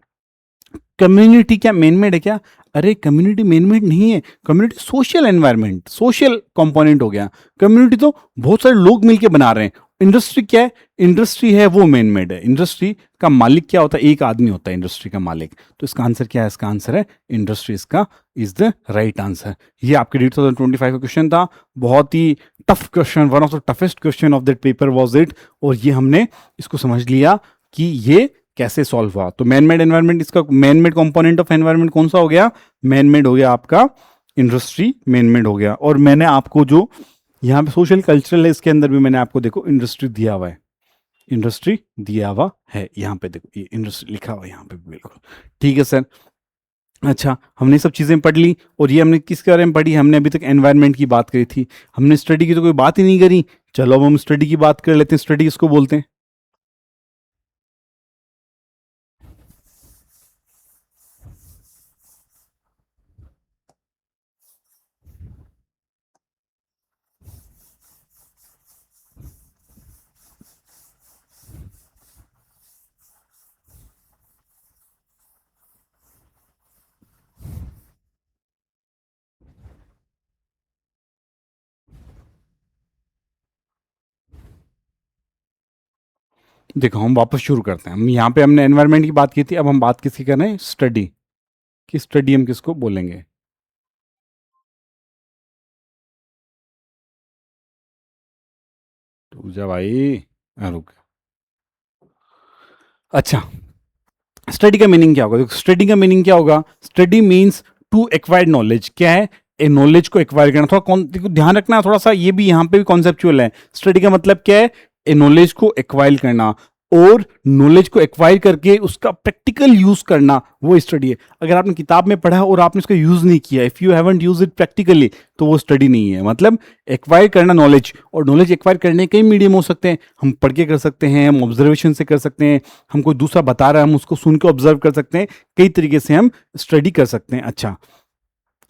कम्युनिटी क्या मेन मेड है क्या? अरे कम्युनिटी मेन मेड नहीं है, community social environment, social component हो गया। कम्युनिटी तो बहुत सारे लोग मिलके बना रहे हैं। इंडस्ट्री क्या है? इंडस्ट्री है वो मेन मेड है। इंडस्ट्री का मालिक क्या होता है? एक आदमी होता है इंडस्ट्री का मालिक। तो इसका आंसर क्या है? इसका आंसर है इंडस्ट्री। इसका इज द राइट आंसर। ये आपके 2025 का क्वेश्चन था, बहुत ही tough question, one of the toughest question of that paper was it. और ये हमने इसको समझ लिया कि ये कैसे सॉल्व हुआ। तो मैन मेड एनवायरनमेंट, इसका man made component of environment कौन सा हो गया? मैन मेड हो गया आपका इंडस्ट्री, मैन मेड हो गया। और मैंने आपको जो यहाँ पे सोशल कल्चरल है, इसके अंदर भी मैंने आपको देखो इंडस्ट्री दिया हुआ है, इंडस्ट्री दिया हुआ है यहाँ पे, देखो ये इंडस्ट्री लिखा हुआ है यहाँ पे बिल्कुल। ठीक है सर। अच्छा, हमने सब चीज़ें पढ़ ली, और ये हमने किसके बारे में पढ़ी? हमने अभी तक एनवायरनमेंट की बात करी थी, हमने स्टडी की तो कोई बात ही नहीं करी। चलो अब हम स्टडी की बात कर लेते हैं। स्टडी किसको बोलते हैं? देखो हम वापस शुरू करते हैं। हम यहाँ पे हमने एनवायरनमेंट की बात की थी, अब हम बात किसकी कर रहे हैं? स्टडी की। स्टडी हम किसको बोलेंगे? रुक जा भाई, रुक। अच्छा, स्टडी का मीनिंग क्या होगा? स्टडी का मीनिंग क्या होगा? Study means to acquired knowledge. क्या है? ए नॉलेज को एक्वायर करना। थोड़ा देखो, ध्यान रखना थोड़ा सा, ये भी यहाँ पे भी कॉन्सेप्चुअल है। स्टडी का मतलब क्या है? ए नॉलेज को एक्वायर करना, और नॉलेज को एक्वायर करके उसका प्रैक्टिकल यूज करना, वो स्टडी है। अगर आपने किताब में पढ़ा और आपने उसका यूज नहीं किया, if you haven't use it practically, तो वो स्टडी नहीं है। मतलब एक्वायर करना नॉलेज, और नॉलेज एक्वायर करने के कई मीडियम हो सकते हैं। हम पढ़ के कर सकते हैं, हम ऑब्जर्वेशन से कर सकते हैं, हम कोई दूसरा बता रहा है हम उसको सुन के ऑब्जर्व कर सकते हैं। कई तरीके से हम स्टडी कर सकते हैं। अच्छा,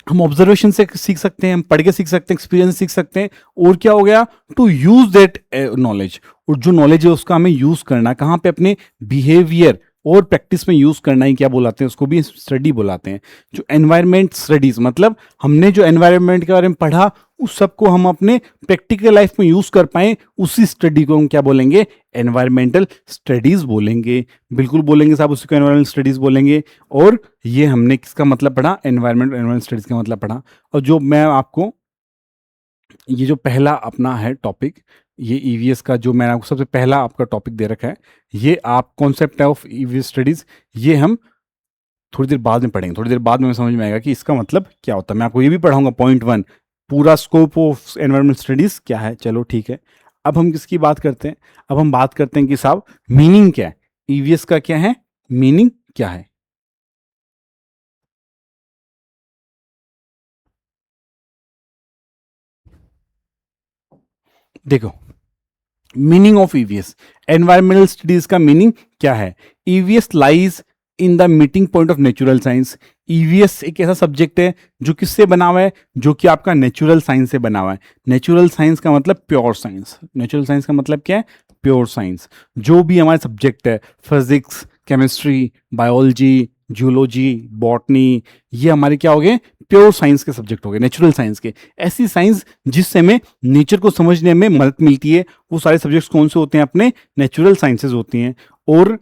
हम ऑब्जर्वेशन से सीख सकते हैं, हम पढ़ के सीख सकते हैं, एक्सपीरियंस सीख सकते हैं। और क्या हो गया? टू यूज दैट नॉलेज, और जो नॉलेज है उसका हमें यूज करना, कहाँ पे? अपने बिहेवियर और प्रैक्टिस में यूज करना ही क्या बुलाते हैं? उसको भी स्टडी बुलाते हैं। जो एनवायरमेंट स्टडीज, मतलब हमने जो एनवायरमेंट के बारे में पढ़ा, उस सबको हम अपने प्रैक्टिकल लाइफ में यूज कर पाए, उसी स्टडी को हम क्या बोलेंगे? एनवायरमेंटल स्टडीज बोलेंगे। बिल्कुल बोलेंगे साहब, उसी को एनवायरमेंटल स्टडीज बोलेंगे। और ये हमने किसका मतलब पढ़ा? एनवायरमेंटल स्टडीज का मतलब पढ़ा। और जो मैं आपको, ये जो पहला अपना है टॉपिक, ये ईवीएस का जो मैंने आपको सबसे पहला आपका टॉपिक दे रखा है, ये आप कॉन्सेप्ट ऑफ ईवीएस स्टडीज, ये हम थोड़ी देर बाद में पढ़ेंगे। थोड़ी देर बाद में समझ में आएगा कि इसका मतलब क्या होता है। मैं आपको ये भी पढ़ाऊंगा पॉइंट वन, पूरा स्कोप ऑफ एनवायरमेंट स्टडीज क्या है। चलो ठीक है, अब हम किसकी बात करते हैं? अब हम बात करते हैं कि साहब मीनिंग क्या है, ईवीएस का क्या है, मीनिंग क्या है। देखो, meaning of EVS, environmental studies का मीनिंग क्या है? EVS lies in the meeting point of natural science. EVS एक ऐसा सब्जेक्ट है जो किससे बना हुआ है? जो कि आपका नेचुरल साइंस से बना हुआ है। नेचुरल साइंस का मतलब प्योर साइंस। नेचुरल साइंस का मतलब क्या है? Pure science. जो भी हमारे सब्जेक्ट है, physics, chemistry, biology, zoology, botany, ये हमारे क्या हो गए? प्योर साइंस के सब्जेक्ट हो गए, नेचुरल साइंस के। ऐसी साइंस जिससे हमें नेचर को समझने में मदद मिलती है, वो सारे सब्जेक्ट्स कौन से होते हैं? अपने नेचुरल साइंसेज होती हैं। और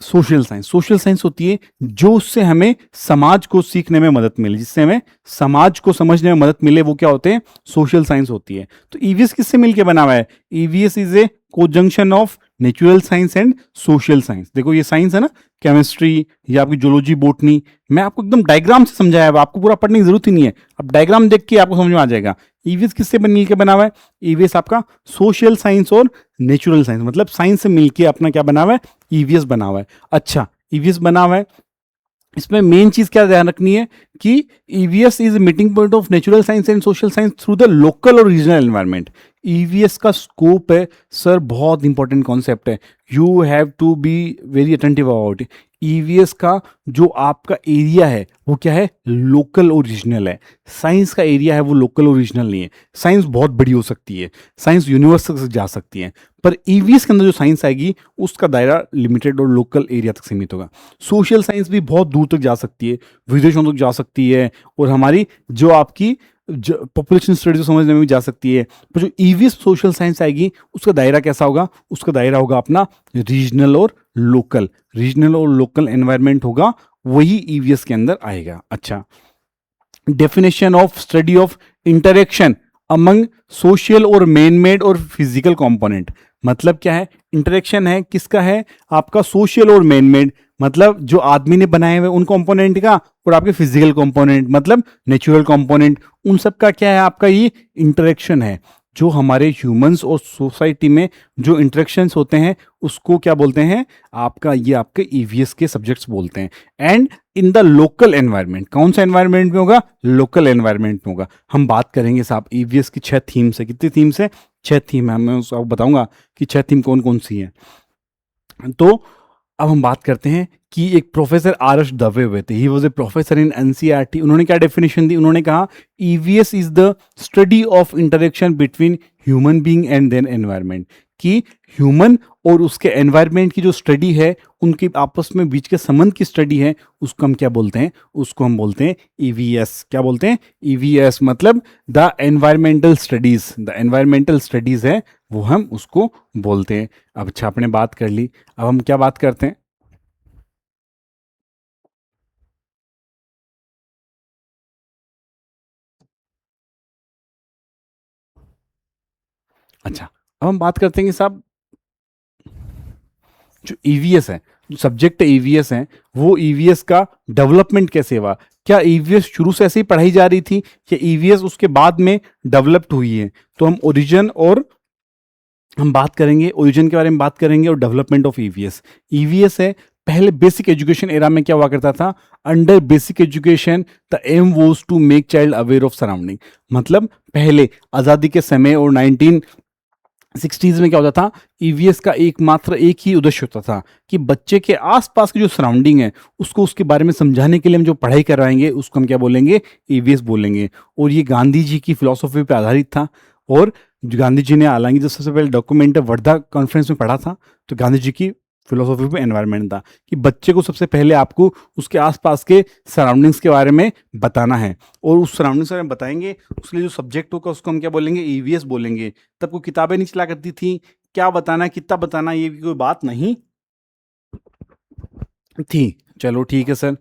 सोशल साइंस, सोशल साइंस होती है जो उससे हमें समाज को सीखने में मदद मिले, जिससे हमें समाज को समझने में मदद मिले, वो क्या होते हैं? सोशल साइंस होती है। तो ईवीएस किससे मिलके बना हुआ है? EVS is a conjunction of natural science and social science. देखो ये साइंस है ना, केमिस्ट्री या आपकी जूलॉजी, बॉटनी, मैं आपको एकदम डायग्राम से समझाया है, आपको पूरा पढ़ने की जरूरत ही नहीं है। अब डायग्राम देख के आपको समझ में आ जाएगा ईवीएस किससे मिलके बना हुआ है। ईवीएस आपका सोशल साइंस और नेचुरल साइंस, मतलब साइंस से मिलके अपना क्या बना हुआ है? ईवीएस बना हुआ है। अच्छा, ईवीएस बना हुआ है, इसमें मेन चीज क्या ध्यान रखनी है कि EVS is meeting point of natural science and social science through the local और रीजनल एनवायरनमेंट। ईवीएस का स्कोप है सर, बहुत इंपॉर्टेंट कॉन्सेप्ट है, you have to be very attentive about. EVS का जो आपका एरिया है वो क्या है? लोकल और रीजनल है। साइंस का एरिया है वो लोकल और रीजनल नहीं है। साइंस बहुत बड़ी हो सकती है, साइंस यूनिवर्स तक जा सकती है, पर ईवीएस के अंदर जो साइंस आएगी उसका दायरा लिमिटेड और लोकल एरिया तक सीमित होगा। सोशल साइंस भी बहुत दूर तक जा सकती है, विदेशों तक जा सकती है, और हमारी जो आपकी पॉपुलेशन स्टडीज समझने में भी जा सकती है। पर जो ईवीएस सोशल साइंस आएगी उसका दायरा कैसा होगा? उसका दायरा होगा अपना रीजनल और लोकल। रीजनल और लोकल एनवायरनमेंट होगा, वही ईवीएस के अंदर आएगा। अच्छा, definition of study of interaction among social और मैन मेड और फिजिकल कंपोनेंट। मतलब क्या है? इंटरेक्शन है किसका है? आपका सोशल और मैन मेड, मतलब जो आदमी ने बनाए हुए उन कंपोनेंट का, और आपके फिजिकल कंपोनेंट मतलब नेचुरल कंपोनेंट, उन सब का क्या है? आपका ये इंटरेक्शन है। जो हमारे ह्यूमंस और सोसाइटी में जो इंटरेक्शंस होते हैं उसको क्या बोलते हैं? आपका ये आपके ईवीएस के सब्जेक्ट्स बोलते हैं। And in the local environment, कौन सा एनवायरनमेंट में होगा? लोकल एनवायरनमेंट में होगा। हम बात करेंगे साहब ईवीएस की 6 थीम्स है। कितनी थीम्स है? 6 थीम है। मैं उसको बताऊंगा कि 6 थीम कौन कौन सी है। तो अब हम बात करते हैं कि एक प्रोफेसर आर एस दवे हुए थे, he was a professor in NCERT. उन्होंने क्या डेफिनेशन दी? उन्होंने कहा EVS is the study of interaction between human being and then environment. कि ह्यूमन और उसके एनवायरनमेंट की जो स्टडी है, उनके आपस में बीच के संबंध की स्टडी है, उसको हम क्या बोलते हैं? उसको हम बोलते हैं ईवीएस। क्या बोलते हैं? ईवीएस मतलब the environmental studies. The environmental studies है वो हम उसको बोलते हैं। अब अच्छा, आपने बात कर ली, अब हम क्या बात करते हैं? अच्छा, अब हम बात करते हैं कि साहब जो ईवीएस है, सब्जेक्ट ईवीएस है वो ईवीएस का डेवलपमेंट कैसे हुआ, क्या ईवीएस शुरू से ऐसे ही पढ़ाई जा रही थी या ईवीएस उसके बाद में डेवलप्ड हुई है। तो हम ओरिजिन और हम बात करेंगे, ओरिजिन के बारे में बात करेंगे और डेवलपमेंट ऑफ ईवीएस। ईवीएस है पहले बेसिक एजुकेशन एरा में क्या हुआ करता था, under basic education the aim was to make child aware of surrounding. मतलब पहले आज़ादी के समय और 1960s में क्या होता था, ईवीएस का एकमात्र एक ही उद्देश्य होता था कि बच्चे के आसपास की जो सराउंडिंग है उसको उसके बारे में समझाने के लिए हम जो पढ़ाई करवाएंगे उसको हम क्या बोलेंगे, ईवीएस बोलेंगे। और ये गांधी जी की फिलॉसफी पे आधारित था। और जो गांधी जी ने, हालांकि जो सबसे पहले डॉक्यूमेंट है वर्धा कॉन्फ्रेंस में पढ़ा था, तो गांधी जी की फिलोसॉफी पे एनवायरनमेंट था कि बच्चे को सबसे पहले आपको उसके आसपास के सराउंडिंग्स के बारे में बताना है। और उस सराउंडिंग्स के बारे में बताएंगे, उसके लिए जो सब्जेक्ट होगा उसको हम क्या बोलेंगे, ईवीएस बोलेंगे। तब को किताबें नहीं चला करती थी, क्या बताना है कितना बताना ये भी कोई बात नहीं थी। चलो ठीक है सर,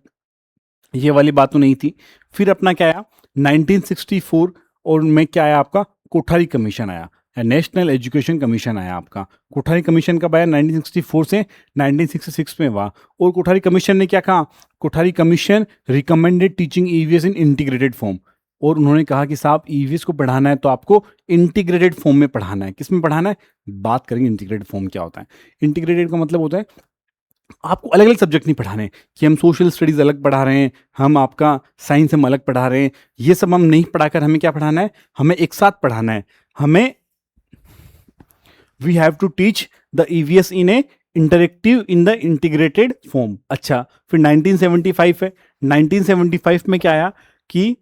ये वाली बात तो नहीं थी। फिर अपना क्या आया 1964 और में क्या आया आपका, कोठारी कमीशन आया, नेशनल एजुकेशन कमीशन आया आपका। कोठारी कमीशन कब आया, 1964 से 1966 में हुआ। और कोठारी कमीशन ने क्या कहा, Kothari commission recommended teaching EVS in integrated form. और उन्होंने कहा कि साहब ईवीएस को पढ़ाना है तो आपको इंटीग्रेटेड फॉर्म में पढ़ाना है। किस में पढ़ाना है, बात करेंगे इंटीग्रेटेड फॉर्म क्या होता है। इंटीग्रेटेड का मतलब होता है आपको अलग अलग सब्जेक्ट नहीं पढ़ाने कि हम सोशल स्टडीज़ अलग पढ़ा रहे हैं, हम आपका साइंस हम अलग पढ़ा रहे हैं, ये सब हम नहीं पढ़ाकर हमें क्या पढ़ाना है, हमें एक साथ पढ़ाना है। हमें we have to teach the EVS in a interactive in the integrated form. अच्छा, फिर 1975 है। 1975 में क्या आया कि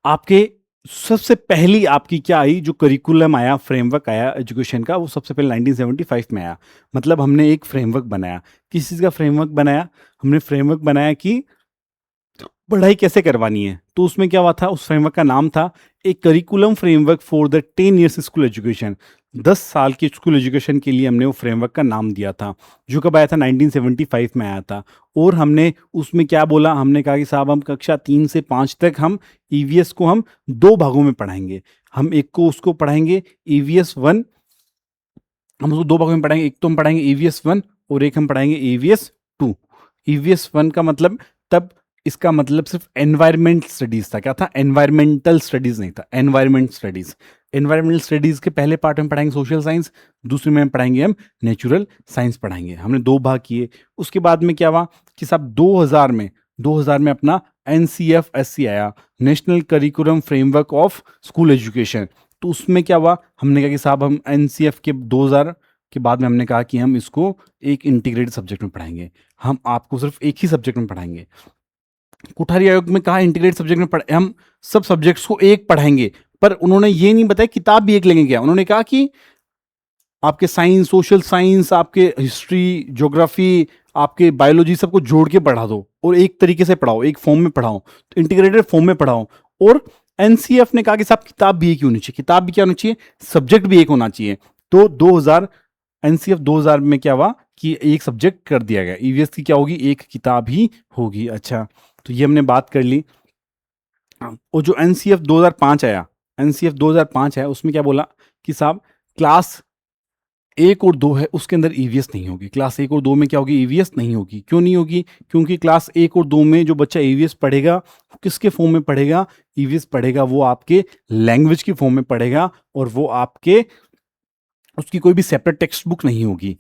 आपके सबसे पहली आपकी क्या आई, जो करिकुलम आया, फ्रेमवर्क आया एजुकेशन का, वो सबसे पहले 1975 में आया। मतलब हमने एक फ्रेमवर्क बनाया। किस चीज़ का फ्रेमवर्क बनाया, हमने फ्रेमवर्क बनाया कि पढ़ाई कैसे करवानी है। तो उसमें क्या हुआ था, उस फ्रेमवर्क का नाम था एक curriculum framework for the 10 years school education. 10 साल की स्कूल एजुकेशन के लिए हमने वो फ्रेमवर्क का नाम दिया था, जो कब आया था, 1975 में आया था। और हमने उसमें क्या बोला, हमने कहा कि साहब हम कक्षा 3 से 5 तक हम ईवीएस को हम 2 भागों में पढ़ाएंगे। हम एक को उसको पढ़ाएंगे ईवीएस 1, हम उसको 2 भागों में पढ़ाएंगे। एक तो हम पढ़ाएंगे ईवीएस 1 और एक हम पढ़ाएंगे ईवीएस 2। ईवीएस 1 का मतलब, तब इसका मतलब सिर्फ एनवायरमेंट स्टडीज था। क्या था, एनवायरमेंटल स्टडीज नहीं था, एनवायरमेंट स्टडीज। एनवायरमेंटल स्टडीज के पहले पार्ट में पढ़ाएंगे सोशल साइंस, दूसरे में पढ़ाएंगे हम नेचुरल साइंस पढ़ाएंगे। हमने 2 भाग किए। उसके बाद में क्या हुआ कि साहब 2000 में अपना NCF-SC आया, national curriculum framework of school education. तो उसमें क्या हुआ, हमने कहा कि साहब हम NCF के 2000 के बाद में हमने कहा कि हम इसको एक इंटीग्रेटेड सब्जेक्ट में पढ़ाएंगे, हम आपको सिर्फ एक ही सब्जेक्ट में पढ़ाएंगे। कोठारी आयोग में कहा इंटीग्रेटेड सब्जेक्ट में हम सब सब्जेक्ट्स को एक पढ़ाएंगे, पर उन्होंने ये नहीं बताया किताब भी एक लेंगे क्या। उन्होंने कहा कि आपके साइंस, सोशल साइंस, आपके हिस्ट्री, ज्योग्राफी, आपके बायोलॉजी, सबको जोड़ के पढ़ा दो और एक तरीके से पढ़ाओ, एक फॉर्म में पढ़ाओ, तो इंटीग्रेटेड फॉर्म में पढ़ाओ। और एनसीएफ ने कहा कि साहब किताब भी एक ही होनी चाहिए, किताब भी क्या होनी चाहिए, सब्जेक्ट भी एक होना चाहिए। तो 2000 एनसीएफ 2000 में क्या हुआ कि एक सब्जेक्ट कर दिया गया, ईवीएस की क्या होगी, एक किताब ही होगी। अच्छा, तो ये हमने बात कर ली। और जो एनसीएफ 2005 आया, एनसीएफ 2005 है, उसमें क्या बोला कि साहब क्लास 1 और 2 है उसके अंदर ईवीएस नहीं होगी। क्लास 1 और 2 में क्या होगी, ईवीएस नहीं होगी। क्यों नहीं होगी, क्योंकि क्लास 1 और 2 में जो बच्चा ईवीएस पढ़ेगा वो किसके फॉर्म में पढ़ेगा, ईवीएस पढ़ेगा वो आपके लैंग्वेज की फॉर्म में पढ़ेगा। और वो आपके, उसकी कोई भी सेपरेट टेक्स्ट बुक नहीं होगी,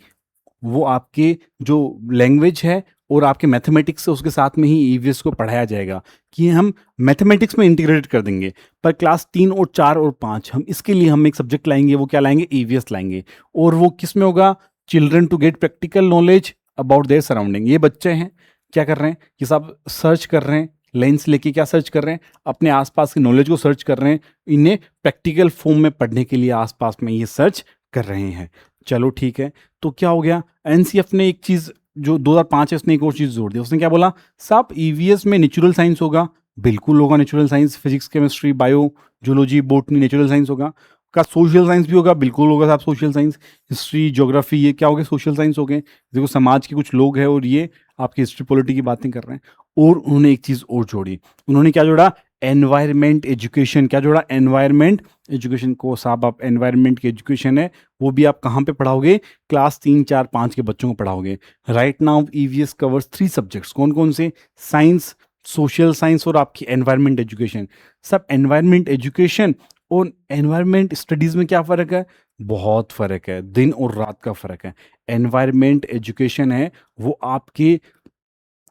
वो आपके जो लैंग्वेज है और आपके मैथमेटिक्स है उसके साथ में ही ईवीएस को पढ़ाया जाएगा कि हम मैथमेटिक्स में इंटीग्रेट कर देंगे। पर क्लास 3 और 4 और 5 हम इसके लिए हम एक सब्जेक्ट लाएंगे, वो क्या लाएंगे, ईवीएस लाएंगे। और वो किस में होगा, children to get practical knowledge about their surrounding. ये बच्चे हैं क्या कर रहे हैं कि साहब सर्च कर रहे हैं, लेंस लेके क्या सर्च कर रहे हैं, अपने आसपास की नॉलेज को सर्च कर रहे हैं, इन्हें प्रैक्टिकल फॉर्म में पढ़ने के लिए आसपास में ये सर्च कर रहे हैं। चलो ठीक है, तो क्या हो गया, एनसीएफ ने एक चीज़ जो 2005 है उसने एक और चीज़ जोड़ दी। उसने क्या बोला, साहब ईवीएस में नेचुरल साइंस होगा, बिल्कुल होगा natural science, physics, chemistry, bio, zoology, botany, natural science होगा। आपका सोशल साइंस भी होगा, बिल्कुल होगा साहब सोशल साइंस, हिस्ट्री ज्योग्राफी, ये क्या हो गए सोशल साइंस हो गए। देखो समाज के कुछ लोग हैं और ये आपकी हिस्ट्री पॉलिटी की बातें कर रहे हैं। और उन्होंने एक चीज़ और जोड़ी, उन्होंने क्या जोड़ा, एनवायरमेंट एजुकेशन। क्या जोड़ा, एनवायरमेंट एजुकेशन को। साहब आप एनवायरमेंट की एजुकेशन है वो भी आप कहाँ पे पढ़ाओगे, क्लास 3, 4, 5 के बच्चों को पढ़ाओगे। Right now EVS covers 3 subjects, कौन कौन से, साइंस, सोशल साइंस और आपकी एनवायरमेंट एजुकेशन। सब एनवायरमेंट एजुकेशन और एनवायरमेंट स्टडीज़ में क्या फ़र्क है, बहुत फ़र्क है, दिन और रात का फ़र्क है। एनवायरमेंट एजुकेशन है वो आपके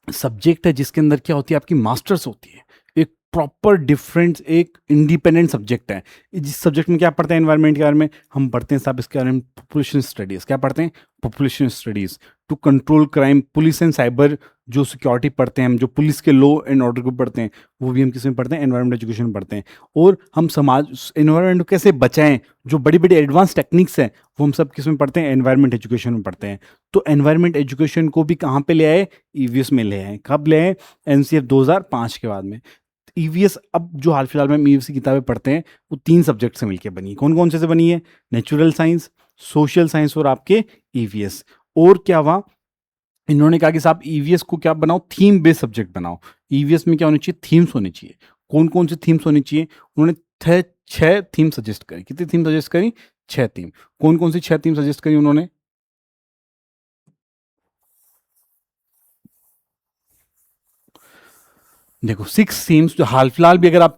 सब्जेक्ट है जिसके अंदर क्या होती है, आपकी मास्टर्स होती है, एक प्रॉपर डिफरेंट एक इंडिपेंडेंट सब्जेक्ट है। जिस सब्जेक्ट में क्या पढ़ते हैं, एनवायरनमेंट के बारे में हम पढ़ते हैं साहब, इसके बारे में पॉपुलेशन स्टडीज़। क्या पढ़ते हैं, population studies to control crime, police and cyber, जो सिक्योरिटी पढ़ते हैं हम, जो पुलिस के लॉ एंड ऑर्डर को पढ़ते हैं, वो भी हम किस में पढ़ते हैं, एनवायरमेंट एजुकेशन में पढ़ते हैं। और हम समाज एनवायरमेंट को कैसे बचाएं, जो बड़ी बड़ी एडवांस टेक्निक्स हैं वो हम सब किस में पढ़ते हैं, एनवायरमेंट एजुकेशन में पढ़ते हैं। तो एनवायरमेंट एजुकेशन को भी कहाँ पे ले आए, ईवीएस में ले आए। कब ले आए, एनसीएफ 2005 के बाद में। ईवीएस अब जो हाल फिलहाल में हम ईवीएस की किताबें पढ़ते हैं वो 3 सब्जेक्ट से मिलकर बनी है। कौन कौन से बनी है, नेचुरल साइंस, सोशल साइंस और आपके ईवीएस। और क्या हुआ, इन्होंने कहा कि साहब ईवीएस को क्या बनाओ, थीम बेस्ड सब्जेक्ट बनाओ। ईवीएस में क्या होनी चाहिए, थीम्स होनी चाहिए। कौन कौन सी थीम्स होनी चाहिए, उन्होंने 6 थीम सजेस्ट करी। कितनी थीम सजेस्ट करी, 6 थीम। कौन कौन सी 6 थीम सजेस्ट करी उन्होंने, देखो 6 थीम्स जो हाल फिलहाल भी अगर आप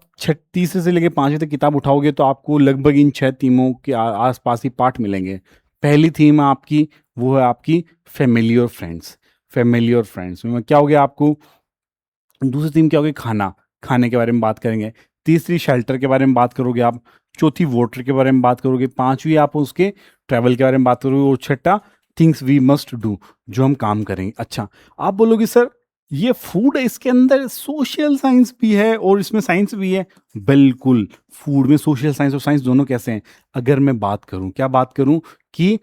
तीसरे से लेके 5वीं तक किताब उठाओगे तो आपको लगभग इन 6 थीमों के आसपास ही पाठ मिलेंगे। पहली थीम आपकी वो है आपकी फैमिली और फ्रेंड्स। फैमिली और फ्रेंड्स में क्या हो गया आपको, दूसरी थीम क्या होगी, खाना, खाने के बारे में बात करेंगे। तीसरी शेल्टर के बारे में बात करोगे आप। चौथी वाटर के बारे में बात करोगे। पांचवी आप उसके ट्रैवल के बारे में बात करोगे। और छठा थिंग्स वी मस्ट डू, जो हम काम करेंगे। अच्छा, आप बोलोगे सर ये फूड है, इसके अंदर सोशल साइंस भी है और इसमें साइंस भी है। बिल्कुल, फूड में सोशल साइंस और साइंस दोनों कैसे हैं। अगर मैं बात करूं, क्या बात करूं कि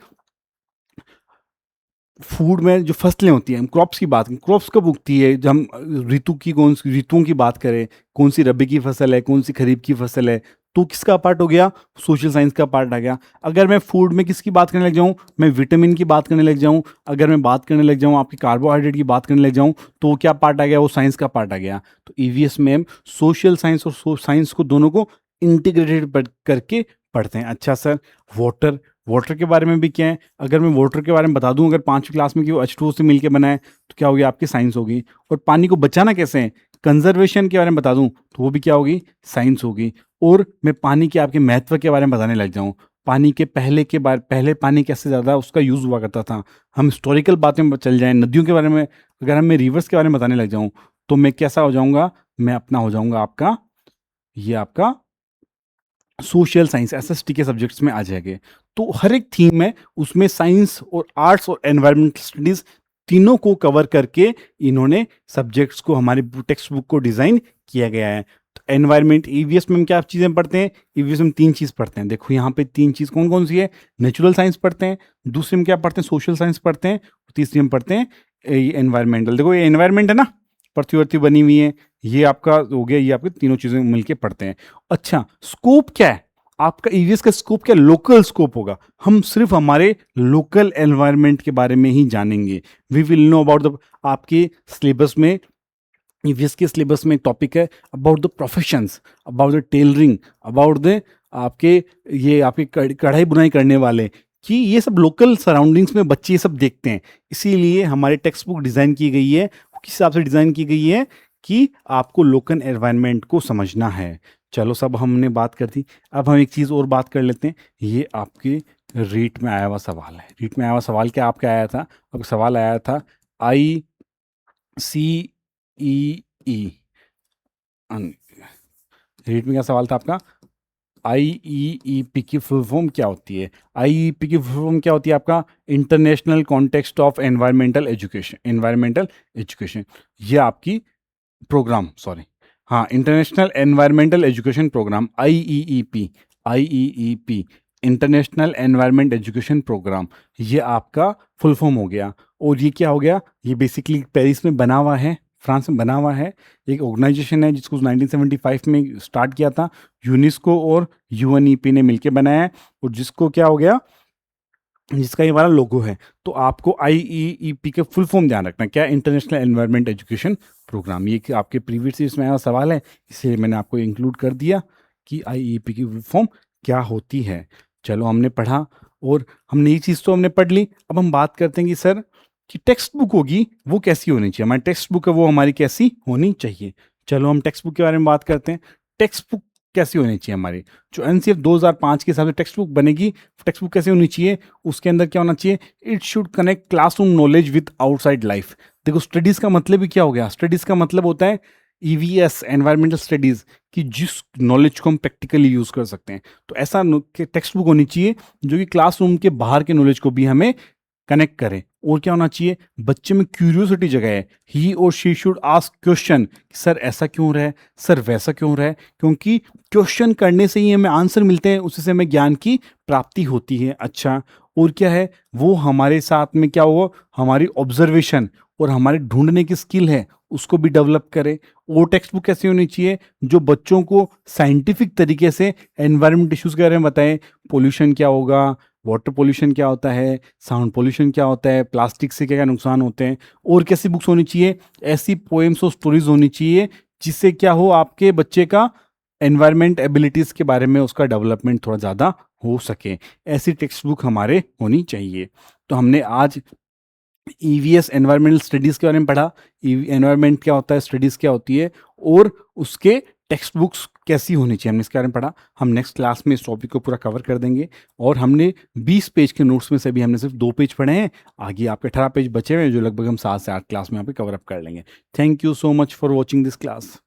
फूड में जो फसलें होती हैं, हम क्रॉप्स की बात करें, क्रॉप्स कब उगती है, जब हम ऋतु की कौन सी ऋतुओं की बात करें, कौन सी रबी की फसल है, कौन सी खरीफ की फसल है, तो किसका पार्ट हो गया, सोशल साइंस का पार्ट आ गया। अगर मैं फूड में किसकी बात करने लग जाऊं, मैं विटामिन की बात करने लग जाऊं, अगर मैं बात करने लग जाऊं आपकी कार्बोहाइड्रेट की बात करने लग जाऊं, तो वो क्या पार्ट आ गया, वो साइंस का पार्ट आ गया। तो ईवीएस में हम सोशल साइंस और साइंस को दोनों को इंटीग्रेटेड करके पढ़ते हैं। अच्छा सर, वाटर, वाटर के बारे में भी क्या है, अगर मैं वाटर के बारे में बता दूं, अगर 5वीं क्लास में कि वो H2O से मिलके बना है तो क्या होगी, आपकी साइंस होगी। और पानी को बचाना कैसे है, कंजर्वेशन के बारे में बता दूं तो वो भी क्या होगी, साइंस होगी। और मैं पानी के आपके महत्व के बारे में बताने लग जाऊं, पानी के पहले पानी कैसे ज़्यादा उसका यूज़ हुआ करता था, हम हिस्टोरिकल बातें में चल जाएं, नदियों के बारे में, अगर हम मैं रिवर्स के बारे में बताने लग जाऊँ तो मैं कैसा हो जाऊँगा, मैं अपना हो जाऊँगा आपका, ये आपका सोशल साइंस एसएसटी के सब्जेक्ट्स में आ जाएंगे। तो हर एक थीम है उसमें साइंस और आर्ट्स और एनवायरमेंटल स्टडीज तीनों को कवर करके इन्होंने सब्जेक्ट्स को, हमारी टेक्स्ट बुक को डिज़ाइन किया गया है। तो एनवायरमेंट ईवीएस में हम क्या चीज़ें पढ़ते हैं, ईवीएस में 3 चीज़ पढ़ते हैं। देखो यहाँ पे 3 चीज़ कौन कौन सी है, नेचुरल साइंस पढ़ते हैं, दूसरे में क्या पढ़ते हैं, सोशल साइंस पढ़ते हैं, तीसरी में पढ़ते हैं एनवायरमेंटल। देखो ये एनवायरमेंट है ना, पृथ्वी वृथ्वी बनी हुई है, ये आपका हो गया, ये आपके तीनों चीज़ें मिलके पढ़ते हैं। अच्छा, स्कोप क्या है आपका, ईवीएस का स्कोप क्या, लोकल स्कोप होगा। हम सिर्फ हमारे लोकल एनवायरनमेंट के बारे में ही जानेंगे। We will know about the, आपके सिलेबस में, ईवीएस के सिलेबस में टॉपिक है about the professions, about the tailoring, about the आपके, ये आपके कढ़ाई बुनाई करने वाले, कि ये सब लोकल सराउंडिंग्स में बच्चे ये सब देखते हैं। इसीलिए हमारी टेक्स्ट बुक डिज़ाइन की गई है, किस हिसाब से डिज़ाइन की गई है कि आपको लोकल एनवायरनमेंट को समझना है। चलो सब हमने बात कर दी, अब हम एक चीज़ और बात कर लेते हैं। ये आपके रीट में आया हुआ सवाल है। रीट में आया हुआ सवाल क्या आपका आया था, आपका सवाल आया था ICEE, रीट में क्या सवाल था आपका, IEEP की फुल फॉर्म क्या होती है। IEEP की फुल फॉर्म क्या होती है आपका, international context of environmental education, environmental education. ये आपकी प्रोग्राम, सॉरी, हाँ, international environmental education program, IEEP, IEEP, international environment education program, ये आपका फुल फॉर्म हो गया। और ये क्या हो गया, ये बेसिकली पेरिस में बना हुआ है, फ्रांस में बना हुआ है। एक ऑर्गेनाइजेशन है जिसको 1975 में स्टार्ट किया था, यूनेस्को और यूएनईपी ने मिलकर बनाया है, और जिसको क्या हो गया, जिसका ये वाला लोगो है। तो आपको IEEP के फुल फॉर्म ध्यान रखना, क्या, इंटरनेशनल एनवायरनमेंट एजुकेशन प्रोग्राम। ये कि आपके प्रीवियस इसमें आया सवाल है, इसलिए मैंने आपको इंक्लूड कर दिया कि IEEP की फुल फॉर्म क्या होती है। चलो, हमने पढ़ा और हमने ये चीज़ तो हमने पढ़ ली। अब हम बात करते हैं कि सर, कि टेक्स्ट बुक होगी वो कैसी होनी चाहिए, हमारी टेक्स्ट बुक है वो हमारी कैसी होनी चाहिए। चलो, हम टेक्स्ट बुक के बारे में बात करते हैं। टेक्स्ट बुक कैसी होनी चाहिए हमारी, जो NCF 2005 के हिसाब से टेक्स्ट बुक बनेगी, टेक्स्ट बुक कैसे होनी चाहिए, उसके अंदर क्या होना चाहिए, it should connect classroom knowledge with outside life. देखो, स्टडीज का मतलब ही क्या हो गया, स्टडीज का मतलब होता है EVS, एनवायरमेंटल स्टडीज, कि जिस नॉलेज को हम प्रैक्टिकली यूज कर सकते हैं। तो ऐसा टेक्स्ट बुक होनी चाहिए जो कि क्लासरूम के बाहर के नॉलेज को भी हमें कनेक्ट करें। और क्या होना चाहिए, बच्चे में क्यूरियोसिटी जगाए, ही और she should ask question, sir ऐसा क्यों रहा है, सर वैसा क्यों रहा है, क्योंकि क्वेश्चन करने से ही हमें आंसर मिलते हैं, उससे से हमें ज्ञान की प्राप्ति होती है। अच्छा, और क्या है, वो हमारे साथ में क्या हुआ, हमारी ऑब्जर्वेशन और हमारे ढूंढने की स्किल है उसको भी डेवलप करे। वो टेक्स्ट बुक कैसी होनी चाहिए, जो बच्चों को साइंटिफिक तरीके से एनवायरमेंट इश्यूज के बारे में बताएं, पोल्यूशन क्या होगा, वाटर पोल्यूशन क्या होता है, साउंड पोल्यूशन क्या होता है, प्लास्टिक से क्या क्या नुकसान होते हैं। और कैसी बुक्स होनी चाहिए, ऐसी पोएम्स और स्टोरीज होनी चाहिए जिससे क्या हो, आपके बच्चे का एनवायरमेंट एबिलिटीज़ के बारे में उसका डेवलपमेंट थोड़ा ज़्यादा हो सके। ऐसी टेक्स्ट बुक हमारे होनी चाहिए। तो हमने आज EVS एनवायरमेंटल स्टडीज़ के बारे में पढ़ा, एनवायरमेंट क्या होता है, स्टडीज़ क्या होती है, और उसके टेक्स्ट बुक्स कैसी होनी चाहिए, हमने इसके बारे में पढ़ा। हम नेक्स्ट क्लास में इस टॉपिक को पूरा कवर कर देंगे। और हमने 20 पेज के नोट्स में से भी हमने सिर्फ 2 पेज पढ़े हैं, आगे आपके 18 पेज बचे हुए हैं जो लगभग हम 7 से 8 क्लास में यहाँ पे कवर अप कर लेंगे। Thank you so much for watching this class.